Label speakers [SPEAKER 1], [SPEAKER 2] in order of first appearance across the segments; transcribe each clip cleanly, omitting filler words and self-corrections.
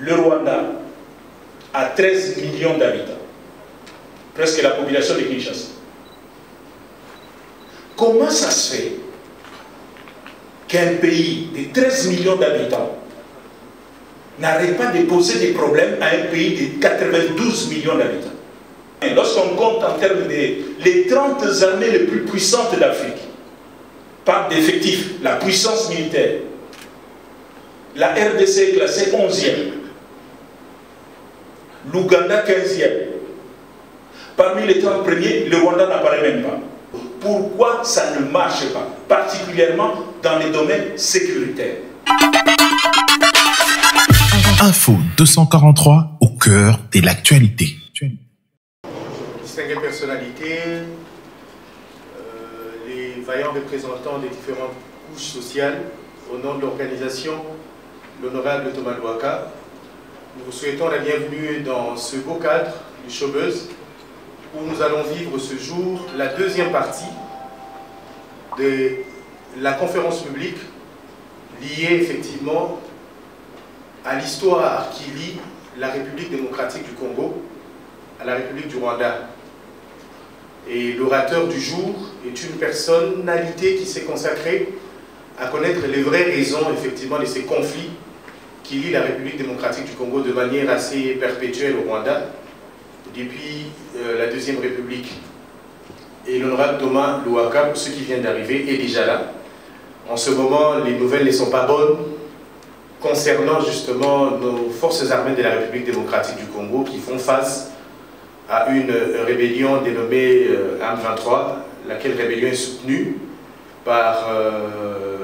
[SPEAKER 1] Le Rwanda a 13 millions d'habitants, presque la population de Kinshasa. Comment ça se fait qu'un pays de 13 millions d'habitants n'arrête pas de poser des problèmes à un pays de 92 millions d'habitants? Lorsqu'on compte en termes des 30 armées les plus puissantes d'Afrique, par d'effectifs, la puissance militaire, la RDC est classée 11e, l'Ouganda 15e. Parmi les 30 premiers, le Rwanda n'apparaît même pas. Pourquoi ça ne marche pas, particulièrement dans les domaines sécuritaires?
[SPEAKER 2] Info 243 au cœur de l'actualité.
[SPEAKER 3] Distinguées personnalités, les vaillants représentants des différentes couches sociales, au nom de l'organisation, l'honorable Thomas Louaka, nous vous souhaitons la bienvenue dans ce beau cadre du Showbuzz, où nous allons vivre ce jour la deuxième partie de la conférence publique liée effectivement à l'histoire qui lie la République démocratique du Congo à la République du Rwanda. Et l'orateur du jour est une personnalité qui s'est consacrée à connaître les vraies raisons effectivement de ces conflits qui lient la République démocratique du Congo de manière assez perpétuelle au Rwanda depuis la Deuxième République. Et l'honorable Thomas Louaka, pour ceux qui viennent d'arriver, est déjà là. En ce moment, les nouvelles ne sont pas bonnes concernant justement nos forces armées de la République démocratique du Congo qui font face à une rébellion dénommée M23, laquelle rébellion est soutenue par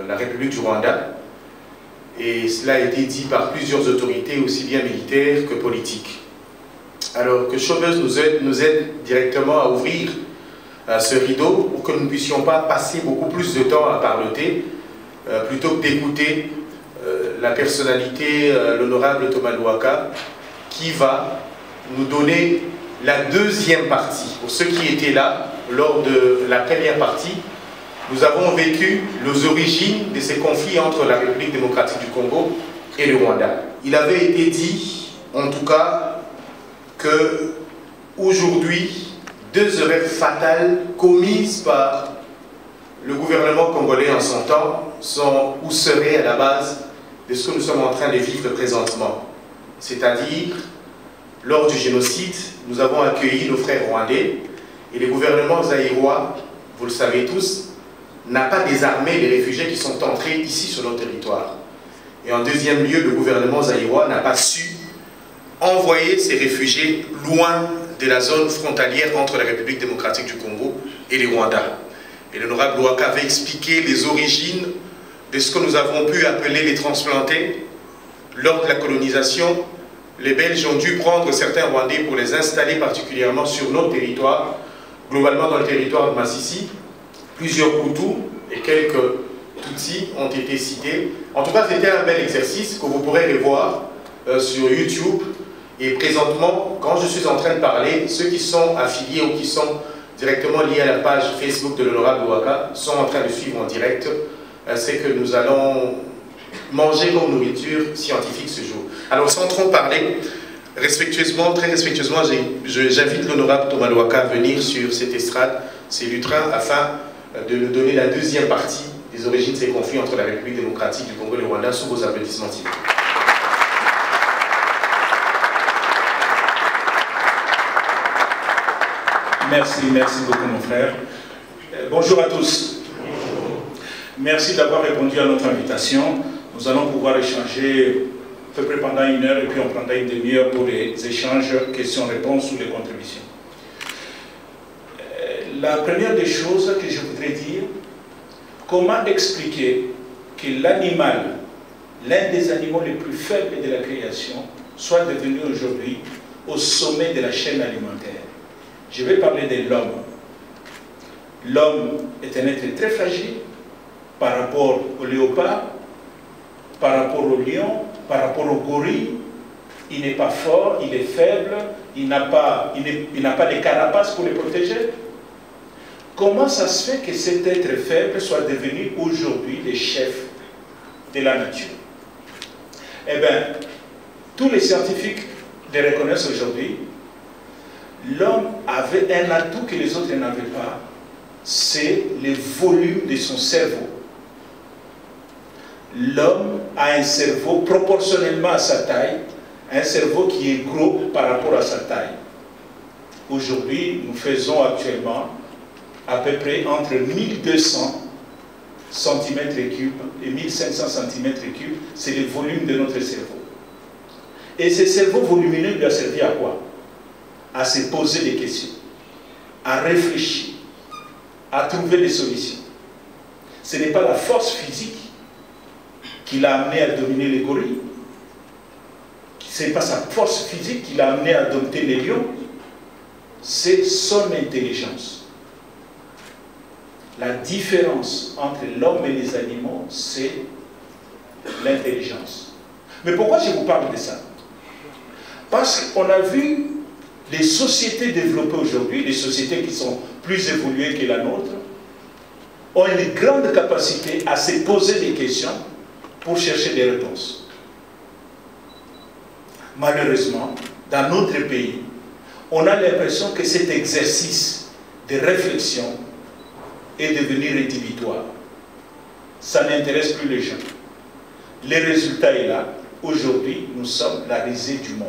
[SPEAKER 3] la République du Rwanda. Et cela a été dit par plusieurs autorités, aussi bien militaires que politiques. Alors que Showbuzz nous aide directement à ouvrir ce rideau pour que nous ne puissions pas passer beaucoup plus de temps à parloter, plutôt que d'écouter la personnalité, l'honorable Thomas Louaka, qui va nous donner la deuxième partie. Pour ceux qui étaient là, lors de la première partie, nous avons vécu les origines de ces conflits entre la République démocratique du Congo et le Rwanda. Il avait été dit, en tout cas, que aujourd'hui, deux erreurs fatales commises par le gouvernement congolais en son temps sont ou seraient à la base de ce que nous sommes en train de vivre présentement. C'est-à-dire, lors du génocide, nous avons accueilli nos frères rwandais et le gouvernement zaïrois, vous le savez tous, n'a pas désarmé les réfugiés qui sont entrés ici sur notre territoire. Et en deuxième lieu, le gouvernement zaïrois n'a pas su envoyer ces réfugiés loin de la zone frontalière entre la République démocratique du Congo et le Rwanda. Et l'honorable Louaka avait expliqué les origines de ce que nous avons pu appeler les transplantés. Lors de la colonisation, les Belges ont dû prendre certains Rwandais pour les installer particulièrement sur notre territoire, globalement dans le territoire de Massissi. Plusieurs Hutus et quelques Tutsis ont été cités. En tout cas, c'était un bel exercice que vous pourrez revoir sur YouTube. Et présentement, quand je suis en train de parler, ceux qui sont affiliés ou qui sont directement liés à la page Facebook de l'honorable Louaka sont en train de suivre en direct. C'est que nous allons manger comme nourriture scientifique ce jour. Alors, sans trop parler, respectueusement, très respectueusement, j'invite l'honorable Thomas Louaka à venir sur cette estrade, c'est Lutrin, afin de nous donner la deuxième partie des origines de ces conflits entre la République démocratique du Congo et le Rwanda sous vos applaudissements.
[SPEAKER 1] Merci beaucoup mon frère. Bonjour à tous. Merci d'avoir répondu à notre invitation. Nous allons pouvoir échanger à peu près pendant une heure et puis on prendra une demi-heure pour les échanges, questions-réponses ou les contributions. La première des choses que je voudrais dire, comment expliquer que l'animal, l'un des animaux les plus faibles de la création, soit devenu aujourd'hui au sommet de la chaîne alimentaire? Je vais parler de l'homme. L'homme est un être très fragile par rapport au léopard, par rapport au lion, par rapport au gorille. Il n'est pas fort, il est faible, il n'a pas de carapace pour le protéger. Comment ça se fait que cet être faible soit devenu aujourd'hui le chef de la nature? Eh bien, tous les scientifiques les reconnaissent aujourd'hui, l'homme avait un atout que les autres n'avaient pas, c'est le volume de son cerveau. L'homme a un cerveau proportionnellement à sa taille, un cerveau qui est gros par rapport à sa taille. Aujourd'hui, nous faisons actuellement à peu près entre 1200 cm3 et 1500 cm3, c'est le volume de notre cerveau. Et ce cerveau volumineux lui a servi à quoi? À se poser des questions, à réfléchir, à trouver des solutions. Ce n'est pas la force physique qui l'a amené à dominer les gorilles. Ce n'est pas sa force physique qui l'a amené à dompter les lions. C'est son intelligence. La différence entre l'homme et les animaux, c'est l'intelligence. Mais pourquoi je vous parle de ça? Parce qu'on a vu les sociétés développées aujourd'hui, les sociétés qui sont plus évoluées que la nôtre, ont une grande capacité à se poser des questions pour chercher des réponses. Malheureusement, dans notre pays, on a l'impression que cet exercice de réflexion est devenu rédhibitoire. Ça n'intéresse plus les gens. Le résultat est là. Aujourd'hui, nous sommes la risée du monde.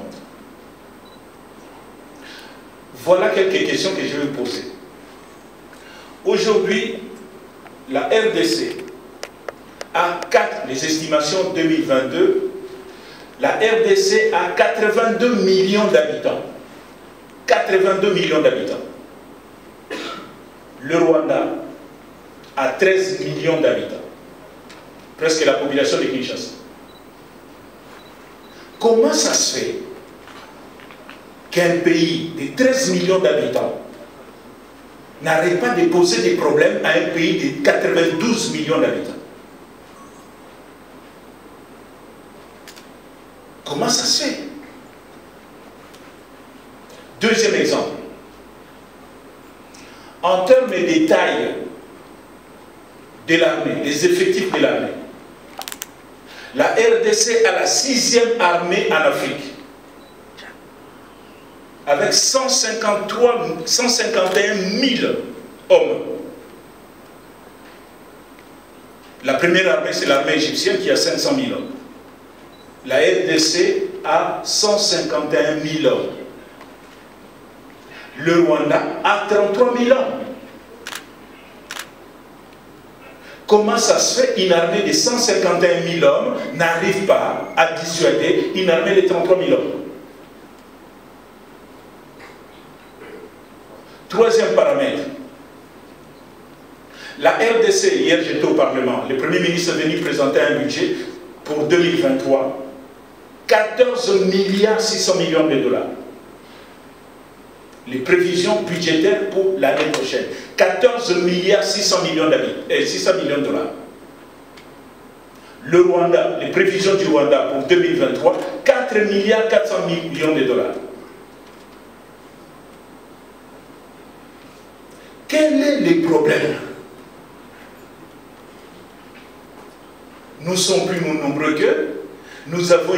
[SPEAKER 1] Voilà quelques questions que je vais vous poser. Aujourd'hui, la RDC a les estimations 2022, la RDC a 82 millions d'habitants. 82 millions d'habitants. Le Rwanda a 13 millions d'habitants. Presque la population de Kinshasa. Comment ça se fait qu'un pays de 13 millions d'habitants n'arrête pas de poser des problèmes à un pays de 92 millions d'habitants? Comment ça se fait? Deuxième exemple. En termes de taille de l'armée, des effectifs de l'armée, la RDC a la 6e armée en Afrique, avec 151 000 hommes. La première armée, c'est l'armée égyptienne qui a 500 000 hommes. La RDC a 151 000 hommes. Le Rwanda a 33 000 hommes. Comment ça se fait qu'une armée de 151 000 hommes n'arrive pas à dissuader une armée de 33 000 hommes? Troisième paramètre. La RDC, hier j'étais au Parlement, le Premier ministre est venu présenter un budget pour 2023, 14 milliards 600 millions de dollars. Les prévisions budgétaires pour l'année prochaine. 14 milliards 600 millions de dollars. Le Rwanda, les prévisions du Rwanda pour 2023, 4 milliards 400 millions de dollars. Quel est le problème? Nous sommes plus nombreux qu'eux. Nous avons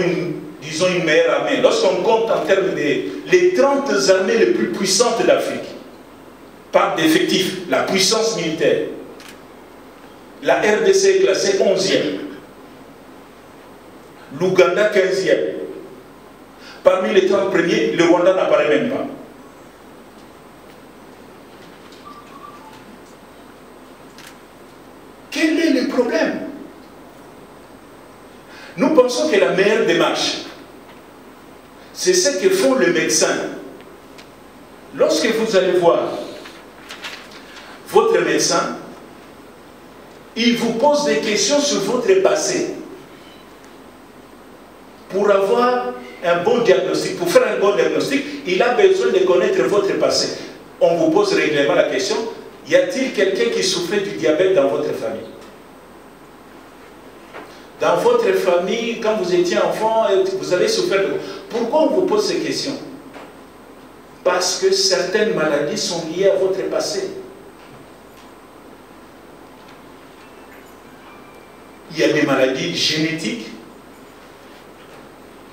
[SPEAKER 1] disons une meilleure armée. Lorsqu'on compte en termes des 30 armées les plus puissantes d'Afrique, par d'effectifs, la puissance militaire, la RDC est classée 11e, l'Ouganda 15e. Parmi les 30 premiers, le Rwanda n'apparaît même pas. Quel est le problème? Nous pensons que la meilleure démarche, c'est ce que font les médecins. Lorsque vous allez voir votre médecin, il vous pose des questions sur votre passé pour avoir un bon diagnostic. Pour faire un bon diagnostic, il a besoin de connaître votre passé. On vous pose régulièrement la question, y a-t-il quelqu'un qui souffrait du diabète dans votre famille? Dans votre famille, quand vous étiez enfant, vous avez souffert de... Pourquoi on vous pose ces questions? Parce que certaines maladies sont liées à votre passé. Il y a des maladies génétiques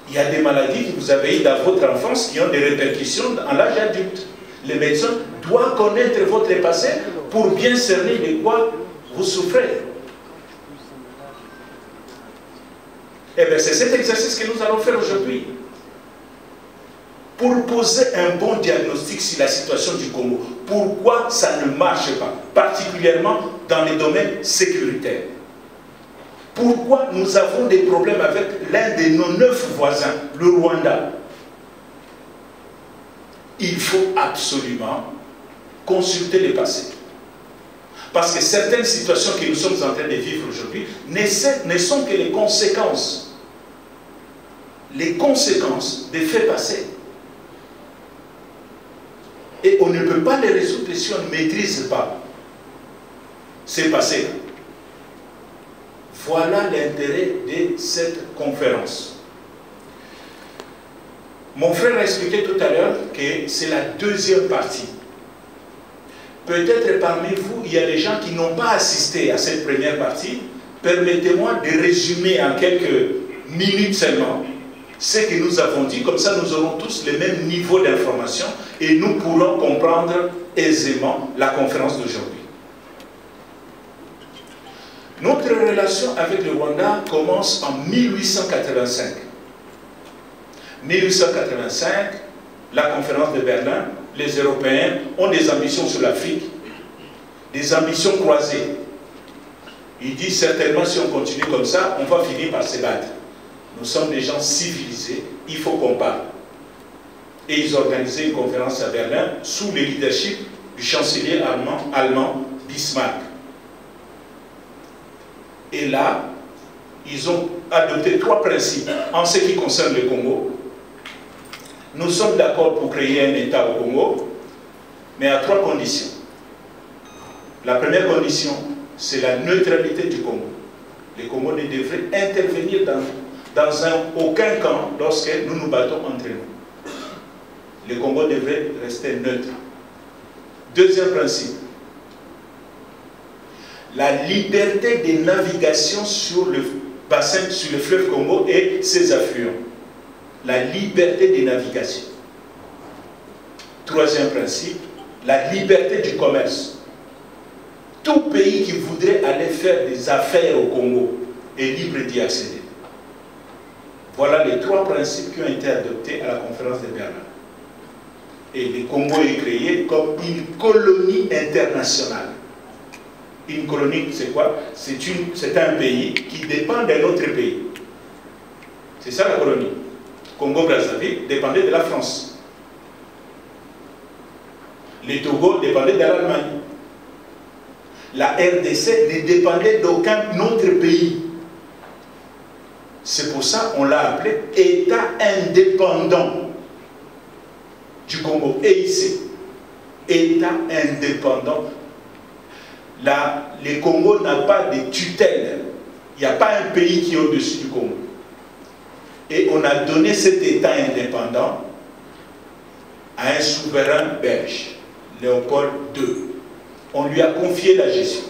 [SPEAKER 1] Il y a des maladies que vous avez eues dans votre enfance qui ont des répercussions à l'âge adulte. Les médecins doivent connaître votre passé pour bien cerner de quoi vous souffrez. Eh bien, c'est cet exercice que nous allons faire aujourd'hui. Pour poser un bon diagnostic sur la situation du Congo. Pourquoi ça ne marche pas, particulièrement dans les domaines sécuritaires. Pourquoi nous avons des problèmes avec l'un de nos 9 voisins, le Rwanda. Il faut absolument consulter le passé. Parce que certaines situations que nous sommes en train de vivre aujourd'hui ne sont que les conséquences des faits passés. Et on ne peut pas les résoudre si on ne maîtrise pas ces passés. Voilà l'intérêt de cette conférence. Mon frère a expliqué tout à l'heure que c'est la deuxième partie. Peut-être parmi vous, il y a des gens qui n'ont pas assisté à cette première partie. Permettez-moi de résumer en quelques minutes seulement ce que nous avons dit. Comme ça, nous aurons tous le même niveau d'information et nous pourrons comprendre aisément la conférence d'aujourd'hui. Notre relation avec le Rwanda commence en 1885. 1885, la conférence de Berlin, les Européens ont des ambitions sur l'Afrique, des ambitions croisées. Ils disent certainement si on continue comme ça, on va finir par se battre. Nous sommes des gens civilisés, il faut qu'on parle. Et ils ont organisé une conférence à Berlin sous le leadership du chancelier allemand Bismarck. Et là, ils ont adopté 3 principes en ce qui concerne le Congo. Nous sommes d'accord pour créer un État au Congo, mais à 3 conditions. La première condition, c'est la neutralité du Congo. Le Congo ne devrait intervenir dans aucun camp lorsque nous nous battons entre nous. Le Congo devrait rester neutre. Deuxième principe, la liberté de navigation sur le bassin, sur le fleuve Congo et ses affluents. La liberté de navigation. Troisième principe, la liberté du commerce. Tout pays qui voudrait aller faire des affaires au Congo est libre d'y accéder. Voilà les 3 principes qui ont été adoptés à la conférence de Berlin. Et le Congo est créé comme une colonie internationale. Une colonie, c'est quoi? C'est un pays qui dépend d'un autre pays. C'est ça la colonie. Congo-Brazzaville dépendait de la France. Le Togo dépendait de l'Allemagne. La RDC ne dépendait d'aucun autre pays. C'est pour ça qu'on l'a appelé État indépendant du Congo. EIC. État indépendant. Là, le Congo n'a pas de tutelle. Il n'y a pas un pays qui est au-dessus du Congo. Et on a donné cet État indépendant à un souverain belge, Léopold II. On lui a confié la gestion.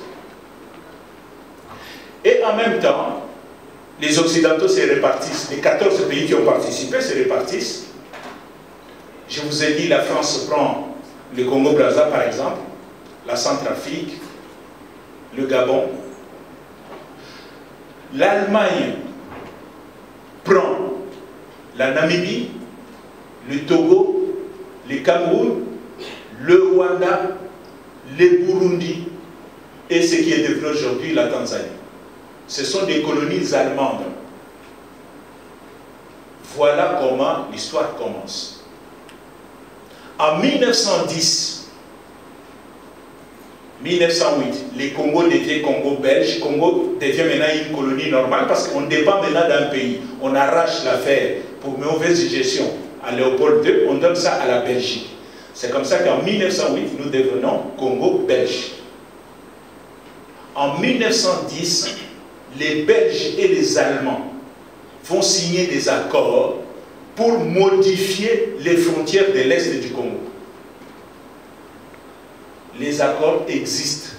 [SPEAKER 1] Et en même temps, les Occidentaux se répartissent. Les 14 pays qui ont participé se répartissent. Je vous ai dit, la France prend le Congo-Brazza par exemple, la Centrafrique, le Gabon. L'Allemagne prend la Namibie, le Togo, le Cameroun, le Rwanda, le Burundi et ce qui est devenu aujourd'hui la Tanzanie. Ce sont des colonies allemandes. Voilà comment l'histoire commence. En 1910, 1908, les Congo devient Congo belge. Congo devient maintenant une colonie normale parce qu'on dépend maintenant d'un pays. On arrache l'affaire pour mauvaise gestion à Léopold II, on donne ça à la Belgique. C'est comme ça qu'en 1908, nous devenons Congo belge. En 1910, les Belges et les Allemands vont signer des accords pour modifier les frontières de l'Est du Congo. Les accords existent.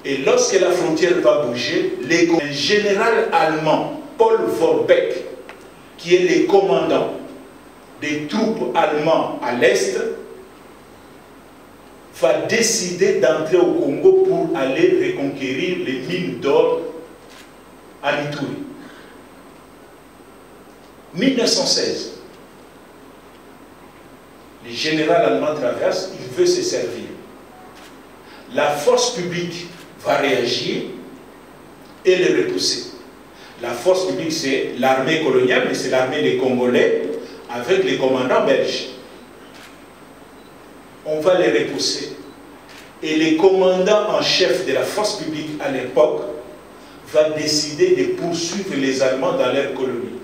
[SPEAKER 1] Et lorsque la frontière va bouger, un général allemand Paul Vorbeck, qui est le commandant des troupes allemandes à l'Est, va décider d'entrer au Congo pour aller reconquérir les mines d'or à Ituri. 1916, le général allemand traverse, il veut se servir. La force publique va réagir et le repousser. La force publique, c'est l'armée coloniale, mais c'est l'armée des Congolais avec les commandants belges. On va les repousser. Et le commandant en chef de la force publique à l'époque va décider de poursuivre les Allemands dans leur colonie.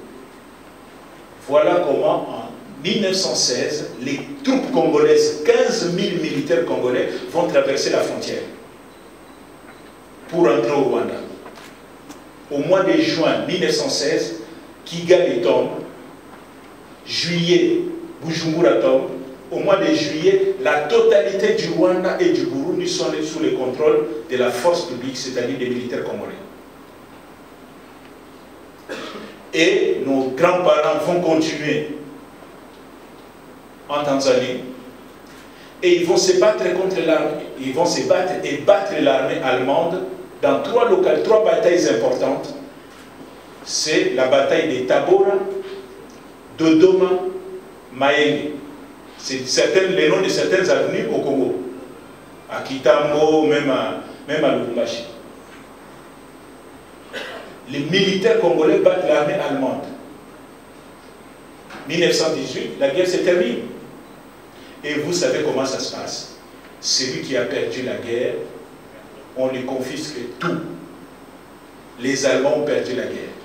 [SPEAKER 1] Voilà comment, en 1916, les troupes congolaises, 15 000 militaires congolais, vont traverser la frontière pour entrer au Rwanda. Au mois de juin 1916, Kigali tombe, juillet, Bujumbura tombe. Au mois de juillet, la totalité du Rwanda et du Burundi sont sous le contrôle de la force publique, c'est-à-dire des militaires congolais. Et nos grands-parents vont continuer en Tanzanie et ils vont se battre contre l'armée, ils vont se battre et battre l'armée allemande dans trois batailles importantes. C'est la bataille de Tabora, Dodoma, Mayenge. C'est les noms de certaines avenues au Congo, à Kitambo, même à Lubumbashi. Les militaires congolais battent l'armée allemande. 1918, la guerre se termine. Et vous savez comment ça se passe. Celui qui a perdu la guerre, on lui confisque tout. Les Allemands ont perdu la guerre.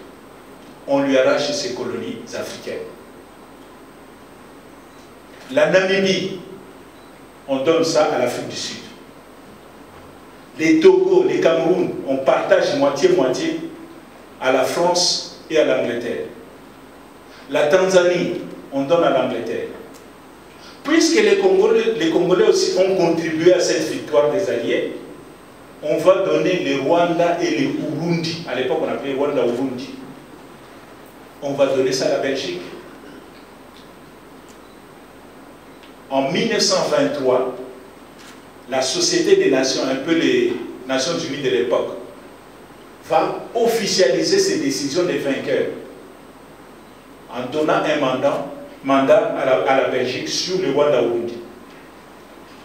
[SPEAKER 1] On lui arrache ses colonies africaines. La Namibie, on donne ça à l'Afrique du Sud. Les Togo, les Cameroun, on partage moitié-moitié à la France et à l'Angleterre. La Tanzanie, on donne à l'Angleterre. Puisque les Congolais aussi ont contribué à cette victoire des Alliés, on va donner le Rwanda et le Burundi. À l'époque, on appelait Rwanda Burundi. On va donner ça à la Belgique. En 1923, la Société des Nations, un peu les Nations Unies de l'époque, va officialiser ses décisions des vainqueurs en donnant un mandat à la Belgique sur le Rwanda-Burundi.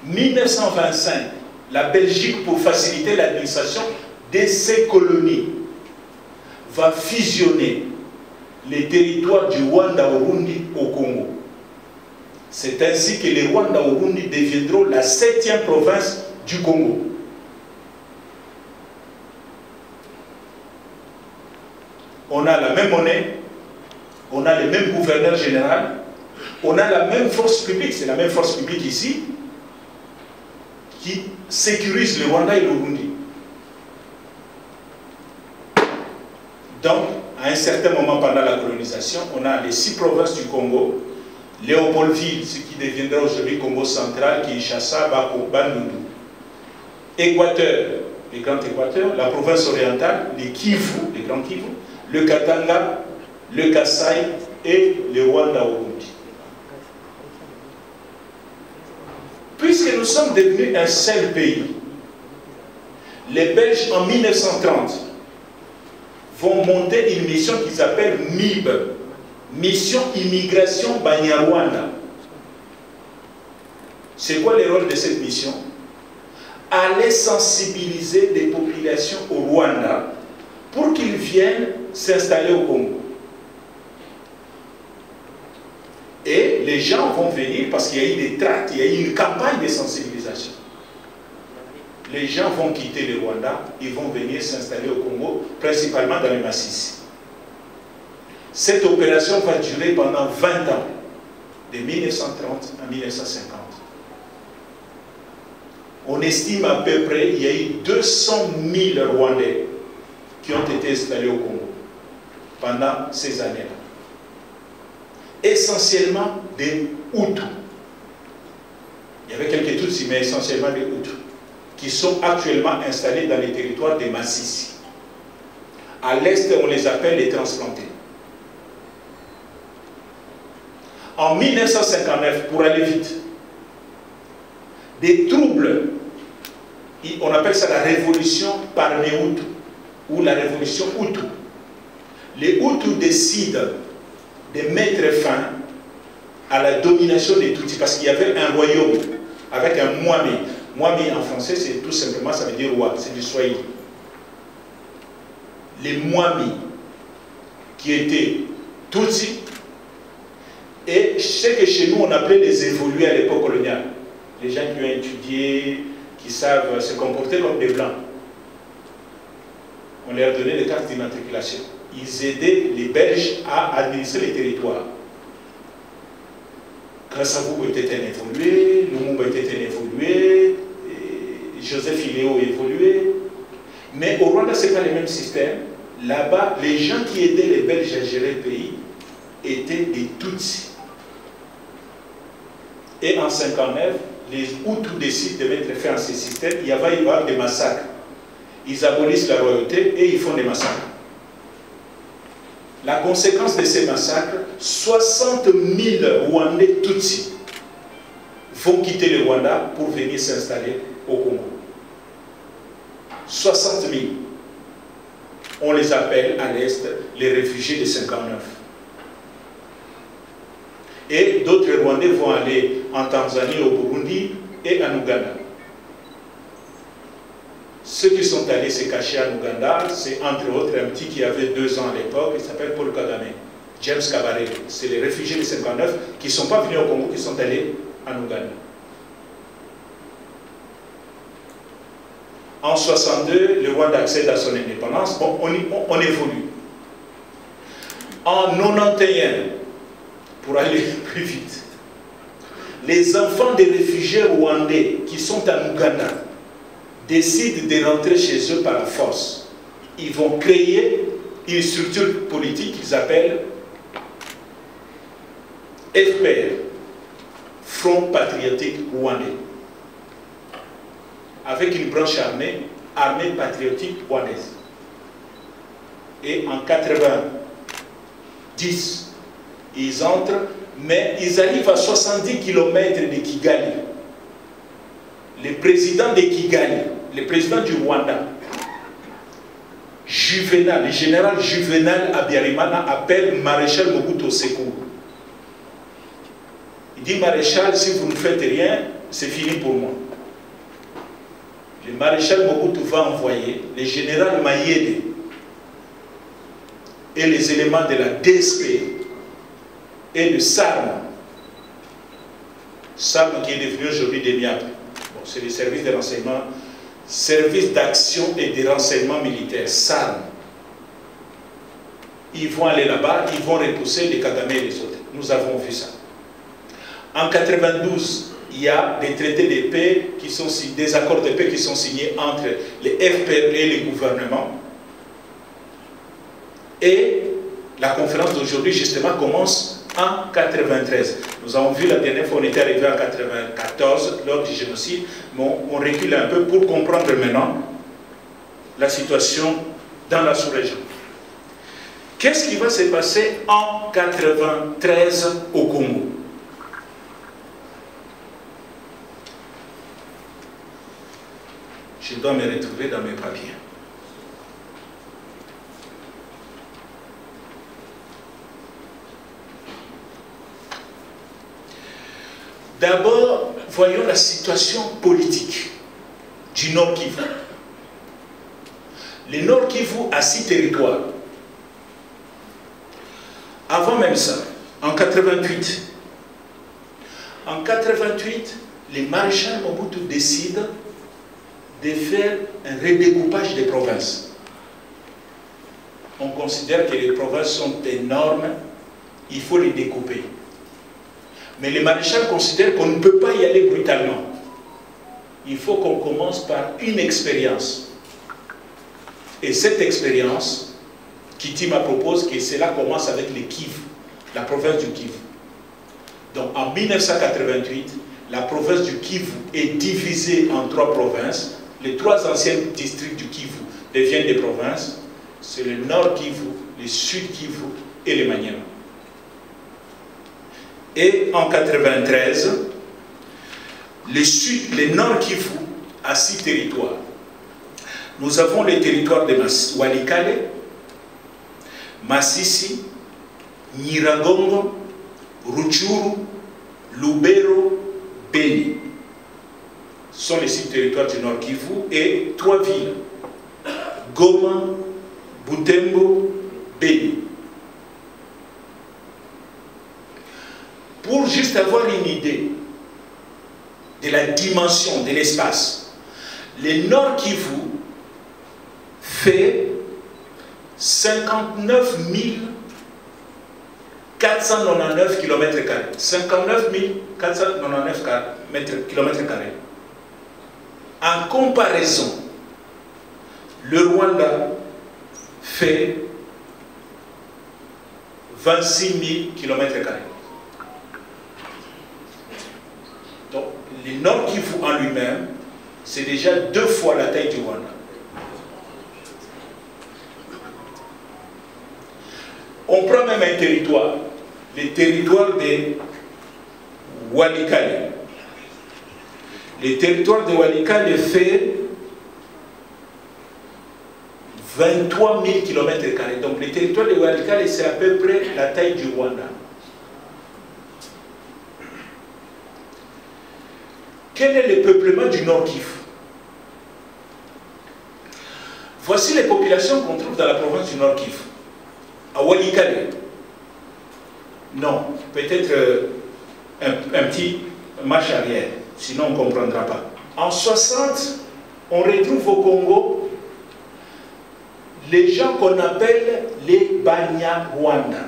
[SPEAKER 1] 1925, la Belgique, pour faciliter l'administration de ses colonies, va fusionner les territoires du Rwanda-Burundi au Congo. C'est ainsi que les Rwanda-Burundi deviendront la 7e province du Congo. On a la même monnaie, on a le même gouverneur général, on a la même force publique, c'est la même force publique ici, qui sécurise le Rwanda et le Burundi. Donc, à un certain moment pendant la colonisation, on a les 6 provinces du Congo, Léopoldville, ce qui deviendra aujourd'hui Congo central, Kinshasa, Bandundu. Équateur, le Grand Équateur, la province orientale, les Kivu, les Grands Kivu, le Katanga, le Kasaï et le Rwanda-Burundi. Puisque nous sommes devenus un seul pays, les Belges en 1930 vont monter une mission qui s'appelle MIB, Mission Immigration Banyarwanda. C'est quoi le rôle de cette mission? Aller sensibiliser les populations au Rwanda pour qu'ils viennent s'installer au Congo. Et les gens vont venir parce qu'il y a eu des tracts, il y a eu une campagne de sensibilisation. Les gens vont quitter le Rwanda, ils vont venir s'installer au Congo, principalement dans les Massissi. Cette opération va durer pendant 20 ans, de 1930 à 1950. On estime à peu près qu'il y a eu 200 000 Rwandais qui ont été installés au Congo pendant ces années-là. Essentiellement des Hutus. Il y avait quelques Tutsis, mais essentiellement des Hutus, qui sont actuellement installés dans les territoires des Massissi. À l'Est, on les appelle les transplantés. En 1959, pour aller vite, des troubles, on appelle ça la révolution Parmé-Hutu, ou la révolution Hutu. Les Hutus décident de mettre fin à la domination des Tutsis, parce qu'il y avait un royaume avec un Mwami. Mwami en français, c'est tout simplement, ça veut dire roi, c'est du Swahili. Les Mwami, qui étaient Tutsis, et ce que chez nous on appelait les évolués à l'époque coloniale. Les gens qui ont étudié, qui savent se comporter comme des blancs. On leur donnait des cartes d'immatriculation. Ils aidaient les Belges à administrer les territoires. Kasavubu était un évolué, Lumumba était un évolué, Joseph Iléo évolué. Mais au Rwanda, ce n'est pas le même système. Là-bas, les gens qui aidaient les Belges à gérer le pays étaient des Tutsis. Et en 1959, les Hutus décident de mettre fin à ces systèmes. Il va y avoir des massacres. Ils abolissent la royauté et ils font des massacres. La conséquence de ces massacres, 60 000 Rwandais Tutsis vont quitter le Rwanda pour venir s'installer au Congo. 60 000. On les appelle à l'Est les réfugiés de 59. Et d'autres Rwandais vont aller en Tanzanie, au Burundi et en Ouganda. Ceux qui sont allés se cacher en Ouganda, c'est entre autres un petit qui avait 2 ans à l'époque, il s'appelle Paul Kagame, James Kabarebe. C'est les réfugiés de 59 qui ne sont pas venus au Congo, qui sont allés en Ouganda. En 62, le Rwanda accède à son indépendance. Bon, on évolue. En 91, pour aller plus vite, les enfants des réfugiés rwandais qui sont en Ouganda décident de rentrer chez eux par la force. Ils vont créer une structure politique qu'ils appellent FPR, Front Patriotique Rwandais, avec une branche armée, Armée Patriotique Rwandaise. Et en 90, ils entrent, mais ils arrivent à 70 km de Kigali. Le président de Kigali, le président du Rwanda, Juvenal, le général Juvenal Habyarimana appelle Maréchal Mobutu au secours. Il dit: Maréchal, si vous ne faites rien, c'est fini pour moi. Le maréchal Mobutu va envoyer le général Mayele et les éléments de la DSP et de SARM. SARM qui est devenu aujourd'hui des MIAP. Bon, c'est le service de renseignement, service d'action et de renseignement militaire, SARM. Ils vont aller là-bas, ils vont repousser les Kagame et les autres. Nous avons vu ça. En 92, il y a des traités de paix qui sont des accords de paix qui sont signés entre les FPR et les gouvernements. Et la conférence d'aujourd'hui, justement, commence en 93. Nous avons vu la dernière fois, on était arrivé en 94, lors du génocide, mais on recule un peu pour comprendre maintenant la situation dans la sous-région. Qu'est-ce qui va se passer en 93 au Congo? Je dois me retrouver dans mes papiers. D'abord, voyons la situation politique du Nord Kivu. Le Nord Kivu a 6 territoires. Avant même ça, en 88, les maréchals Mobutu décident de faire un redécoupage des provinces. On considère que les provinces sont énormes, il faut les découper. Mais les maréchals considèrent qu'on ne peut pas y aller brutalement. Il faut qu'on commence par une expérience. Et cette expérience, Kitima propose que cela commence avec les Kivu, la province du Kivu. Donc en 1988, la province du Kivu est divisée en 3 provinces. Les 3 anciens districts du Kivu deviennent des provinces. c'est le Nord Kivu, le Sud Kivu et le Maniema. Et en 1993, le Nord Kivu a 6 territoires. Nous avons les territoires de Walikale, Masisi, Nyiragongo, Rutshuru, Lubero, Beni. Ce sont les 6 territoires du Nord Kivu et 3 villes, Goma, Butembo, Beni. Pour juste avoir une idée de la dimension de l'espace, le Nord Kivu fait 59 499 km². 59 499 km². En comparaison, le Rwanda fait 26 000 km². Donc, le Nord Kivu en lui-même, c'est déjà 2 fois la taille du Rwanda. On prend même un territoire, le territoire de Walikale. Le territoire de Walikale fait 23 000 km². Donc le territoire de Walikale, c'est à peu près la taille du Rwanda. Quel est le peuplement du Nord Kivu? Voici les populations qu'on trouve dans la province du Nord Kivu. À Walikale, non, peut-être un petit marche arrière, sinon on ne comprendra pas. En 60, on retrouve au Congo les gens qu'on appelle les Banyarwanda,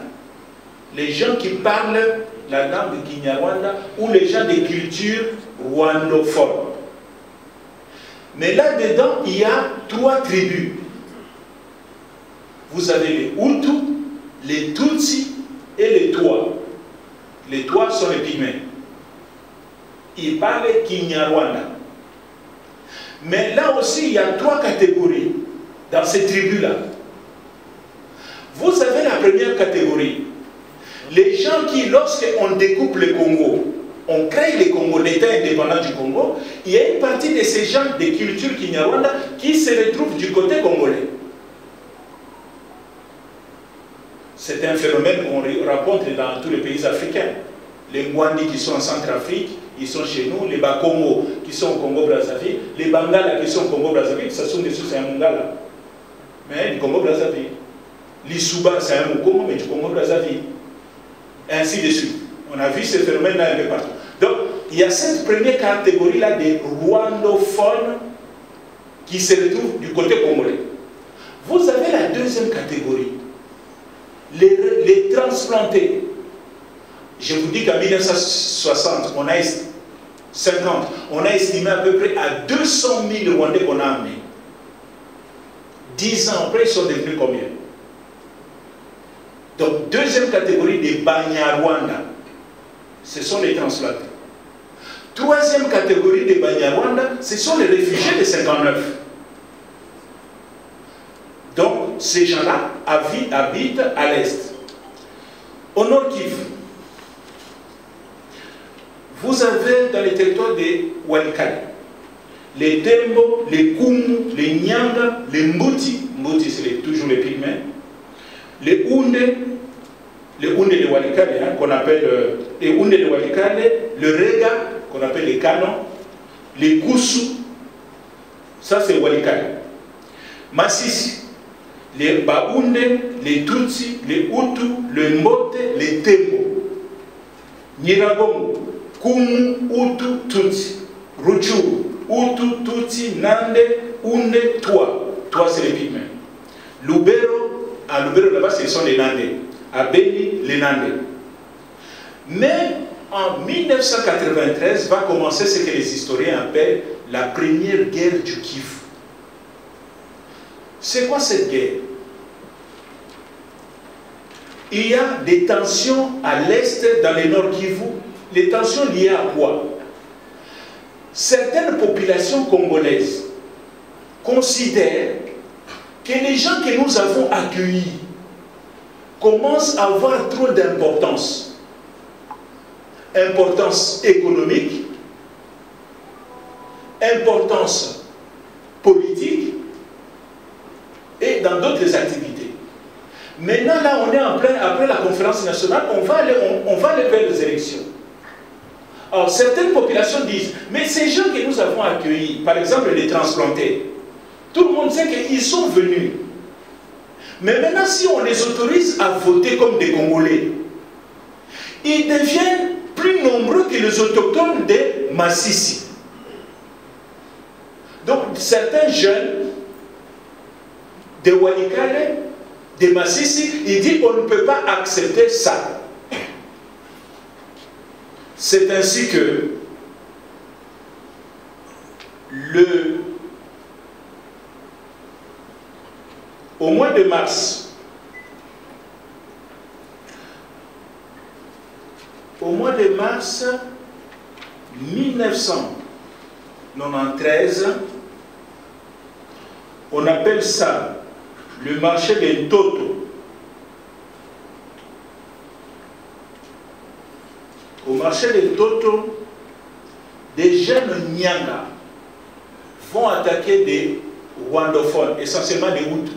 [SPEAKER 1] les gens qui parlent la langue Kinyarwanda ou les gens de culture rwandophone. Mais là-dedans, il y a 3 tribus. Vous avez les Hutus, les Tutsis et les Twa. Les Twa sont les Pygmées. Ils parlent Kinyarwanda. Mais là aussi, il y a 3 catégories dans ces tribus-là. Vous avez la première catégorie. Les gens qui, lorsqu'on découpe le Congo, on crée le Congo, l'État indépendant du Congo, il y a une partie de ces gens de culture Kinyarwanda qui se retrouvent du côté congolais. C'est un phénomène qu'on rencontre dans tous les pays africains. Les Ngwandi qui sont en Centrafrique, ils sont chez nous. Les Bakongo qui sont au Congo-Brazzaville. Les Bangala qui sont au Congo-Brazzaville, ça sont des sous, c'est un Mongala. Mais du Congo-Brazzaville. L'Isuba, c'est un Mukongo, mais du Congo-Brazzaville. Ainsi de suite. On a vu ce phénomène-là un peu partout. Donc, il y a cette première catégorie-là des rwandophones qui se retrouvent du côté congolais. Vous avez la deuxième catégorie. Les transplantés. Je vous dis qu'en 1960, on a estimé à peu près à 200 000 Rwandais qu'on a amenés. 10 ans après, ils sont devenus combien? Donc, deuxième catégorie des Banyarwanda, ce sont les transplantés. Troisième catégorie des Banyarwanda, ce sont les réfugiés de 59. Donc, ces gens-là habitent à l'est. Au Nord Kivu, vous avez dans les territoires de Walikale, les Tembo, les Kumu, les Nyanga, les Mbuti, Mbuti c'est toujours les Pygmées, les Hunde de Walikale, hein, qu'on appelle les Hunde de Walikale, le Rega, qu'on appelle les Canons, les Kusu, ça c'est Walikale. Masisi, les Baounde, les Tutsi, les Hutus, les Mbote, les Tembo. Nyiragongo, Kumu, Hutu, Tutsi. Rutshuru, Hutu, Tutsi, Nande, Hunde, Twa. Twa c'est les Pygmées. Lubero, à Lubero là-bas ce sont les Nandais. À Beni, les Nandais. Mais en 1993 va commencer ce que les historiens appellent la première guerre du Kivu. C'est quoi cette guerre? Il y a des tensions à l'est dans le Nord Kivu. Les tensions liées à quoi? Certaines populations congolaises considèrent que les gens que nous avons accueillis commencent à avoir trop d'importance. Importance économique, importance politique et dans d'autres activités. Maintenant, là, on est en plein, après la conférence nationale, on va aller vers les élections. Alors, certaines populations disent, mais ces gens que nous avons accueillis, par exemple les transplantés, tout le monde sait qu'ils sont venus. Mais maintenant, si on les autorise à voter comme des Congolais, ils deviennent plus nombreux que les autochtones de Massissi. Donc, certains jeunes de Walikale, de Massissi, ils disent on ne peut pas accepter ça. C'est ainsi que au mois de mars, au mois de mars 1993, on appelle ça le marché des Toto. Au marché des Toto, des jeunes Nyanga vont attaquer des rwandophones, essentiellement des Hutus.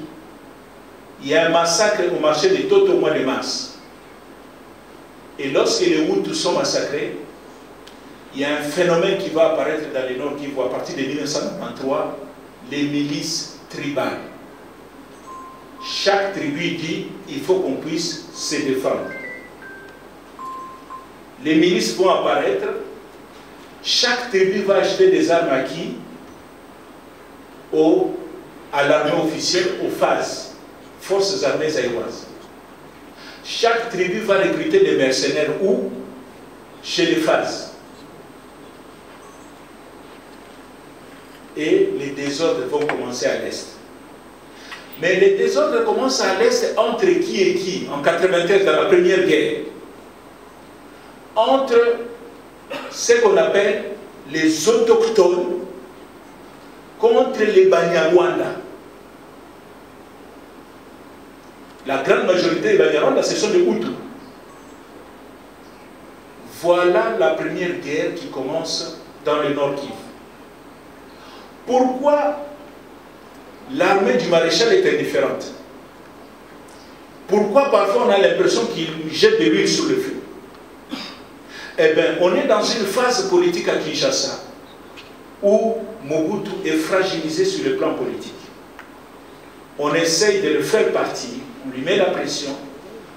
[SPEAKER 1] Il y a un massacre au marché des Toto au mois de mars. Et lorsque les Hutus sont massacrés, il y a un phénomène qui va apparaître dans le Nord Kivu à partir de 1993, les milices tribales. Chaque tribu dit il faut qu'on puisse se défendre. Les milices vont apparaître, chaque tribu va acheter des armes à qui? À l'armée officielle, aux phases, forces armées zaïroises. Chaque tribu va recruter des mercenaires où? Chez les phases. Et les désordres vont commencer à l'Est. Mais les désordres commencent à l'Est entre qui et qui? En 1993, dans la première guerre. Entre ce qu'on appelle les autochtones contre les Banyarwanda. La grande majorité des Banyarwanda, ce sont des Hutus. Voilà la première guerre qui commence dans le Nord Kivu. Pourquoi l'armée du maréchal est indifférente? Pourquoi parfois on a l'impression qu'il jette de l'huile sur le feu? Eh bien, on est dans une phase politique à Kinshasa où Mobutu est fragilisé sur le plan politique. On essaye de le faire partir, on lui met la pression,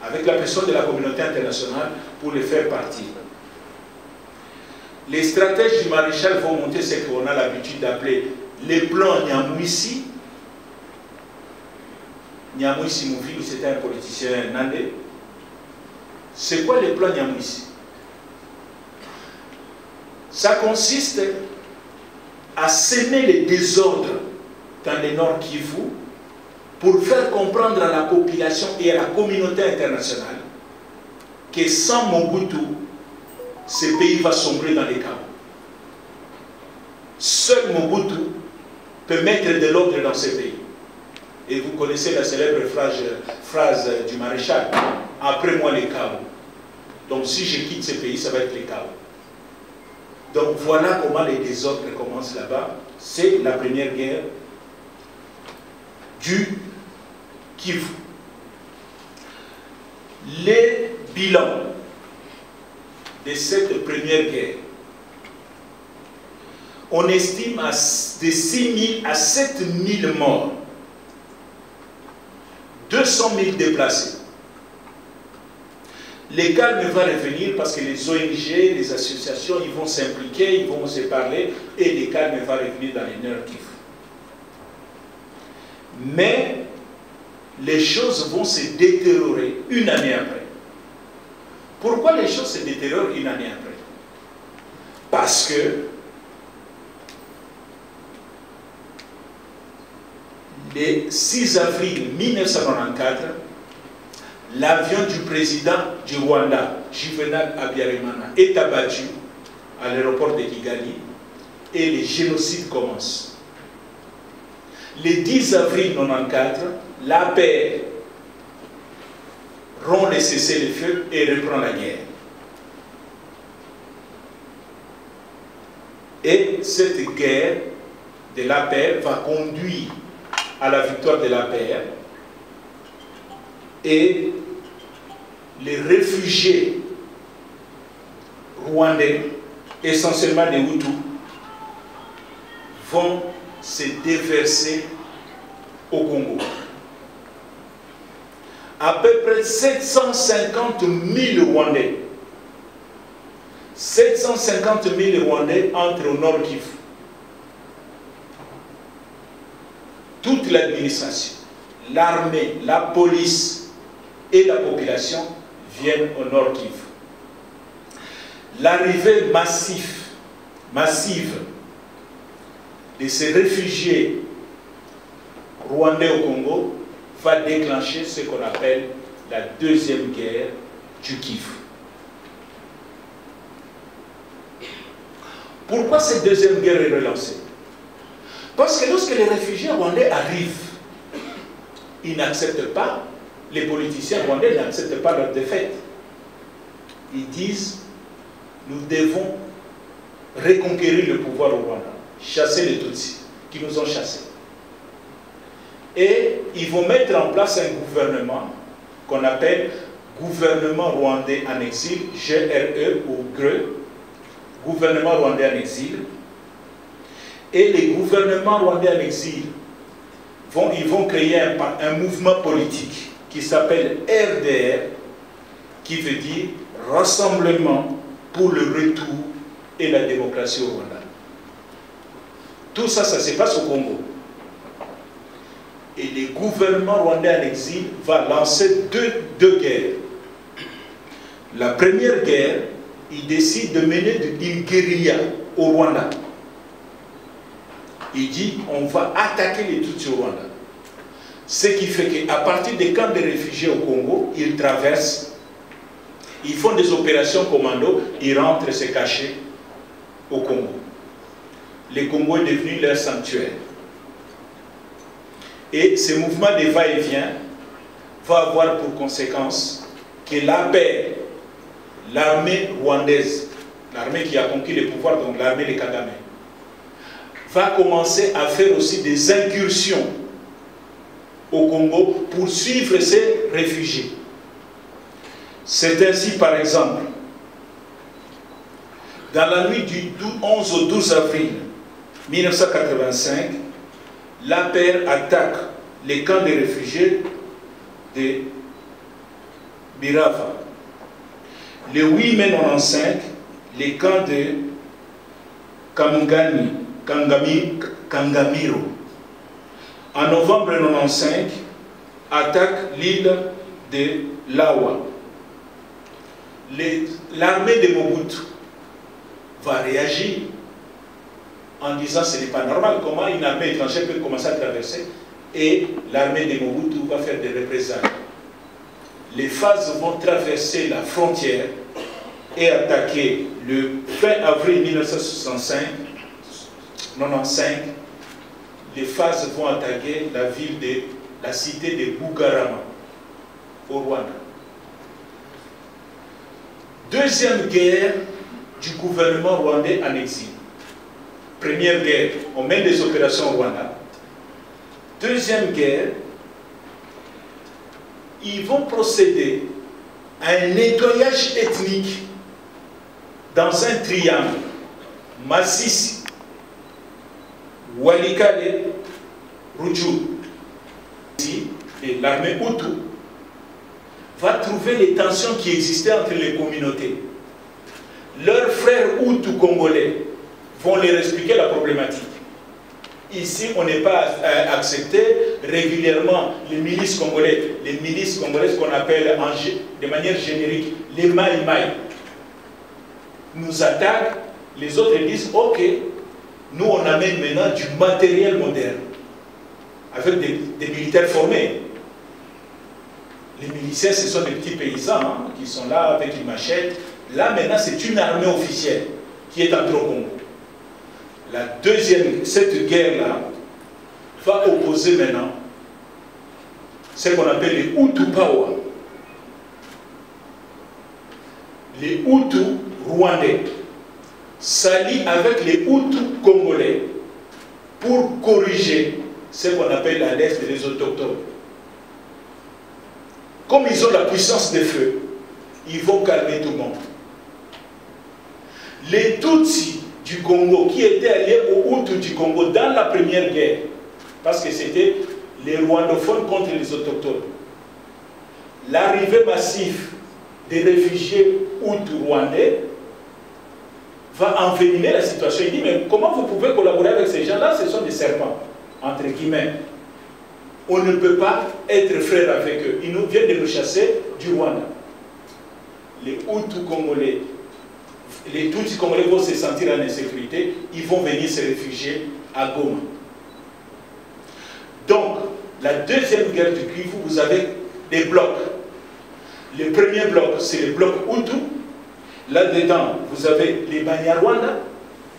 [SPEAKER 1] avec la pression de la communauté internationale, pour le faire partir. Les stratèges du maréchal vont monter ce qu'on a l'habitude d'appeler les plans Nyamwisi. Nyamwisi Mouvili, c'était un politicien nandé. C'est quoi les plans Nyamwisi? Ça consiste à semer les désordres dans le Nord Kivu pour faire comprendre à la population et à la communauté internationale que sans Mobutu, ce pays va sombrer dans les chaos. Seul Mobutu peut mettre de l'ordre dans ce pays. Et vous connaissez la célèbre phrase du maréchal, après moi les chaos. Donc si je quitte ce pays, ça va être les chaos. Donc voilà comment les désordres commencent là-bas. C'est la première guerre du Kivu. Les bilans de cette première guerre, on estime de 6 000 à 7 000 morts, 200 000 déplacés. Le calme va revenir parce que les ONG, les associations, ils vont s'impliquer, ils vont se parler et le calme va revenir dans les Nord Kivu. Mais les choses vont se détériorer une année après. Pourquoi les choses se détériorent une année après? Parce que le 6 avril 1994, l'avion du président du Rwanda, Juvenal Habyarimana, est abattu à l'aéroport de Kigali et les génocides commencent. Le 10 avril 1994, l'APR rompt le cessez-le-feu et reprend la guerre. Et cette guerre de l'APR va conduire à la victoire de l'APR et les réfugiés rwandais, essentiellement des Hutus, vont se déverser au Congo. À peu près 750 000 Rwandais. 750 000 Rwandais entrent au Nord Kivu. Toute l'administration, l'armée, la police et la population viennent au Nord Kivu. L'arrivée massive de ces réfugiés rwandais au Congo va déclencher ce qu'on appelle la deuxième guerre du Kivu. Pourquoi cette deuxième guerre est relancée? Parce que lorsque les réfugiés rwandais arrivent, ils n'acceptent pas, les politiciens rwandais n'acceptent pas leur défaite. Ils disent, nous devons reconquérir le pouvoir au Rwanda, chasser les Tutsis qui nous ont chassés. Et ils vont mettre en place un gouvernement qu'on appelle gouvernement rwandais en exil, GRE ou GRE, gouvernement rwandais en exil. Et les gouvernements rwandais en exil vont créer un mouvement politique qui s'appelle RDR, qui veut dire Rassemblement pour le retour et la démocratie au Rwanda. Tout ça, ça se passe au Congo. Et le gouvernement rwandais en exil va lancer deux guerres. La première guerre, il décide de mener une guérilla au Rwanda. Il dit, on va attaquer les Tutsis au Rwanda. Ce qui fait qu'à partir des camps de réfugiés au Congo, ils traversent, ils font des opérations commando, ils rentrent se cacher au Congo. Le Congo est devenu leur sanctuaire. Et ce mouvement de va-et-vient va avoir pour conséquence que l'APR, l'armée rwandaise, l'armée qui a conquis le pouvoir, donc l'armée de Kagame, va commencer à faire aussi des incursions au Congo pour suivre ces réfugiés. C'est ainsi, par exemple, dans la nuit du 11 au 12 avril 1985, l'APR attaque les camps de réfugiés de Birava. Le 8 mai 1995, les camps de Kangamiro. En novembre 1995, attaque l'île de Lawa. L'armée de Mobutu va réagir en disant ce n'est pas normal, comment une armée étrangère peut commencer à traverser, et l'armée de Mobutu va faire des représailles. Les phases vont traverser la frontière et attaquer le 20 avril 1995, les phases vont attaquer la ville de la cité de Bugarama au Rwanda. Deuxième guerre du gouvernement rwandais en exil. Première guerre, on mène des opérations au Rwanda. Deuxième guerre, ils vont procéder à un nettoyage ethnique dans un triangle. Masisi, Walikale, Rutshuru. Et l'armée Hutu va trouver les tensions qui existaient entre les communautés. Leurs frères Hutu congolais vont leur expliquer la problématique. Ici, on n'est pas accepté régulièrement les milices congolaises qu'on appelle de manière générique les Maï-Maï, nous attaquent, les autres disent ok, nous on amène maintenant du matériel moderne, avec des militaires formés. Les miliciens, ce sont des petits paysans hein, qui sont là avec une machette. Là maintenant, c'est une armée officielle qui est entrée au Congo. Cette guerre-là va opposer maintenant ce qu'on appelle les Hutu Power. Les Hutus rwandais s'allient avec les Hutus congolais pour corriger ce qu'on appelle à l'Est les autochtones. Comme ils ont la puissance des feux, ils vont calmer tout le monde. Les Tutsis du Congo qui étaient alliés aux Hutus du Congo dans la première guerre, parce que c'était les rwandophones contre les autochtones. L'arrivée massive des réfugiés Hutus rwandais va envenimer la situation. Il dit, mais comment vous pouvez collaborer avec ces gens-là? Ce sont des serpents, entre guillemets. On ne peut pas être frères avec eux. Ils nous viennent de nous chasser du Rwanda. Les Hutus congolais, les Tutsis congolais vont se sentir en insécurité, ils vont venir se réfugier à Goma. Donc, la deuxième guerre du Kivu, vous avez des blocs. Le premier bloc, c'est le bloc Hutu. Là-dedans, vous avez les Banyarwanda,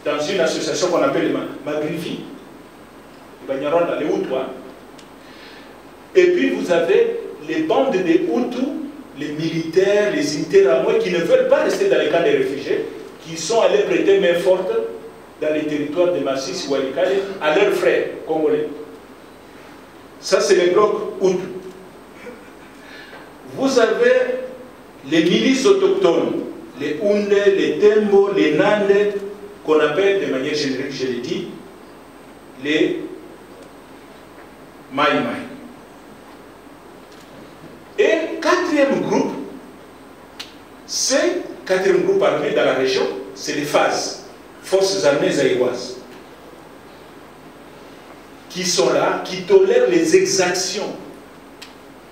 [SPEAKER 1] dans une association qu'on appelle les Magrivi. Les Banyarwanda, les Hutus. Et puis, vous avez les bandes des Hutus, les militaires, les Interahamwe, qui ne veulent pas rester dans les camps des réfugiés, qui sont allés prêter main forte dans les territoires de Masisi ou Walikale à leurs frères congolais. Ça, c'est le bloc Hutu. Vous avez les milices autochtones, les Hunde, les Tembo, les Nande, qu'on appelle de manière générique, je l'ai dit, les Maï Maï. Et quatrième groupe, c'est quatrième groupe armé dans la région, c'est les FAZ, Forces armées zaïroises, qui sont là, qui tolèrent les exactions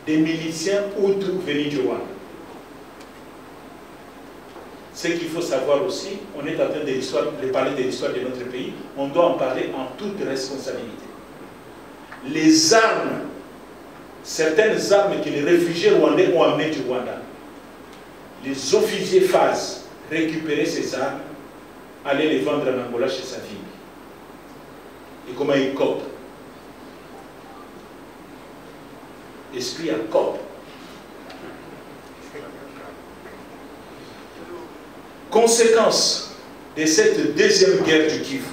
[SPEAKER 1] des miliciens Hutus venus du Rwanda. Ce qu'il faut savoir aussi, on est en train de parler de l'histoire de notre pays, on doit en parler en toute responsabilité. Les armes, certaines armes que les réfugiés rwandais ont amenées du Rwanda, les officiers FAZ récupéraient ces armes, allaient les vendre en Angola chez sa fille. Et comment ils copent? Esprit à cop. Conséquence de cette deuxième guerre du Kivu,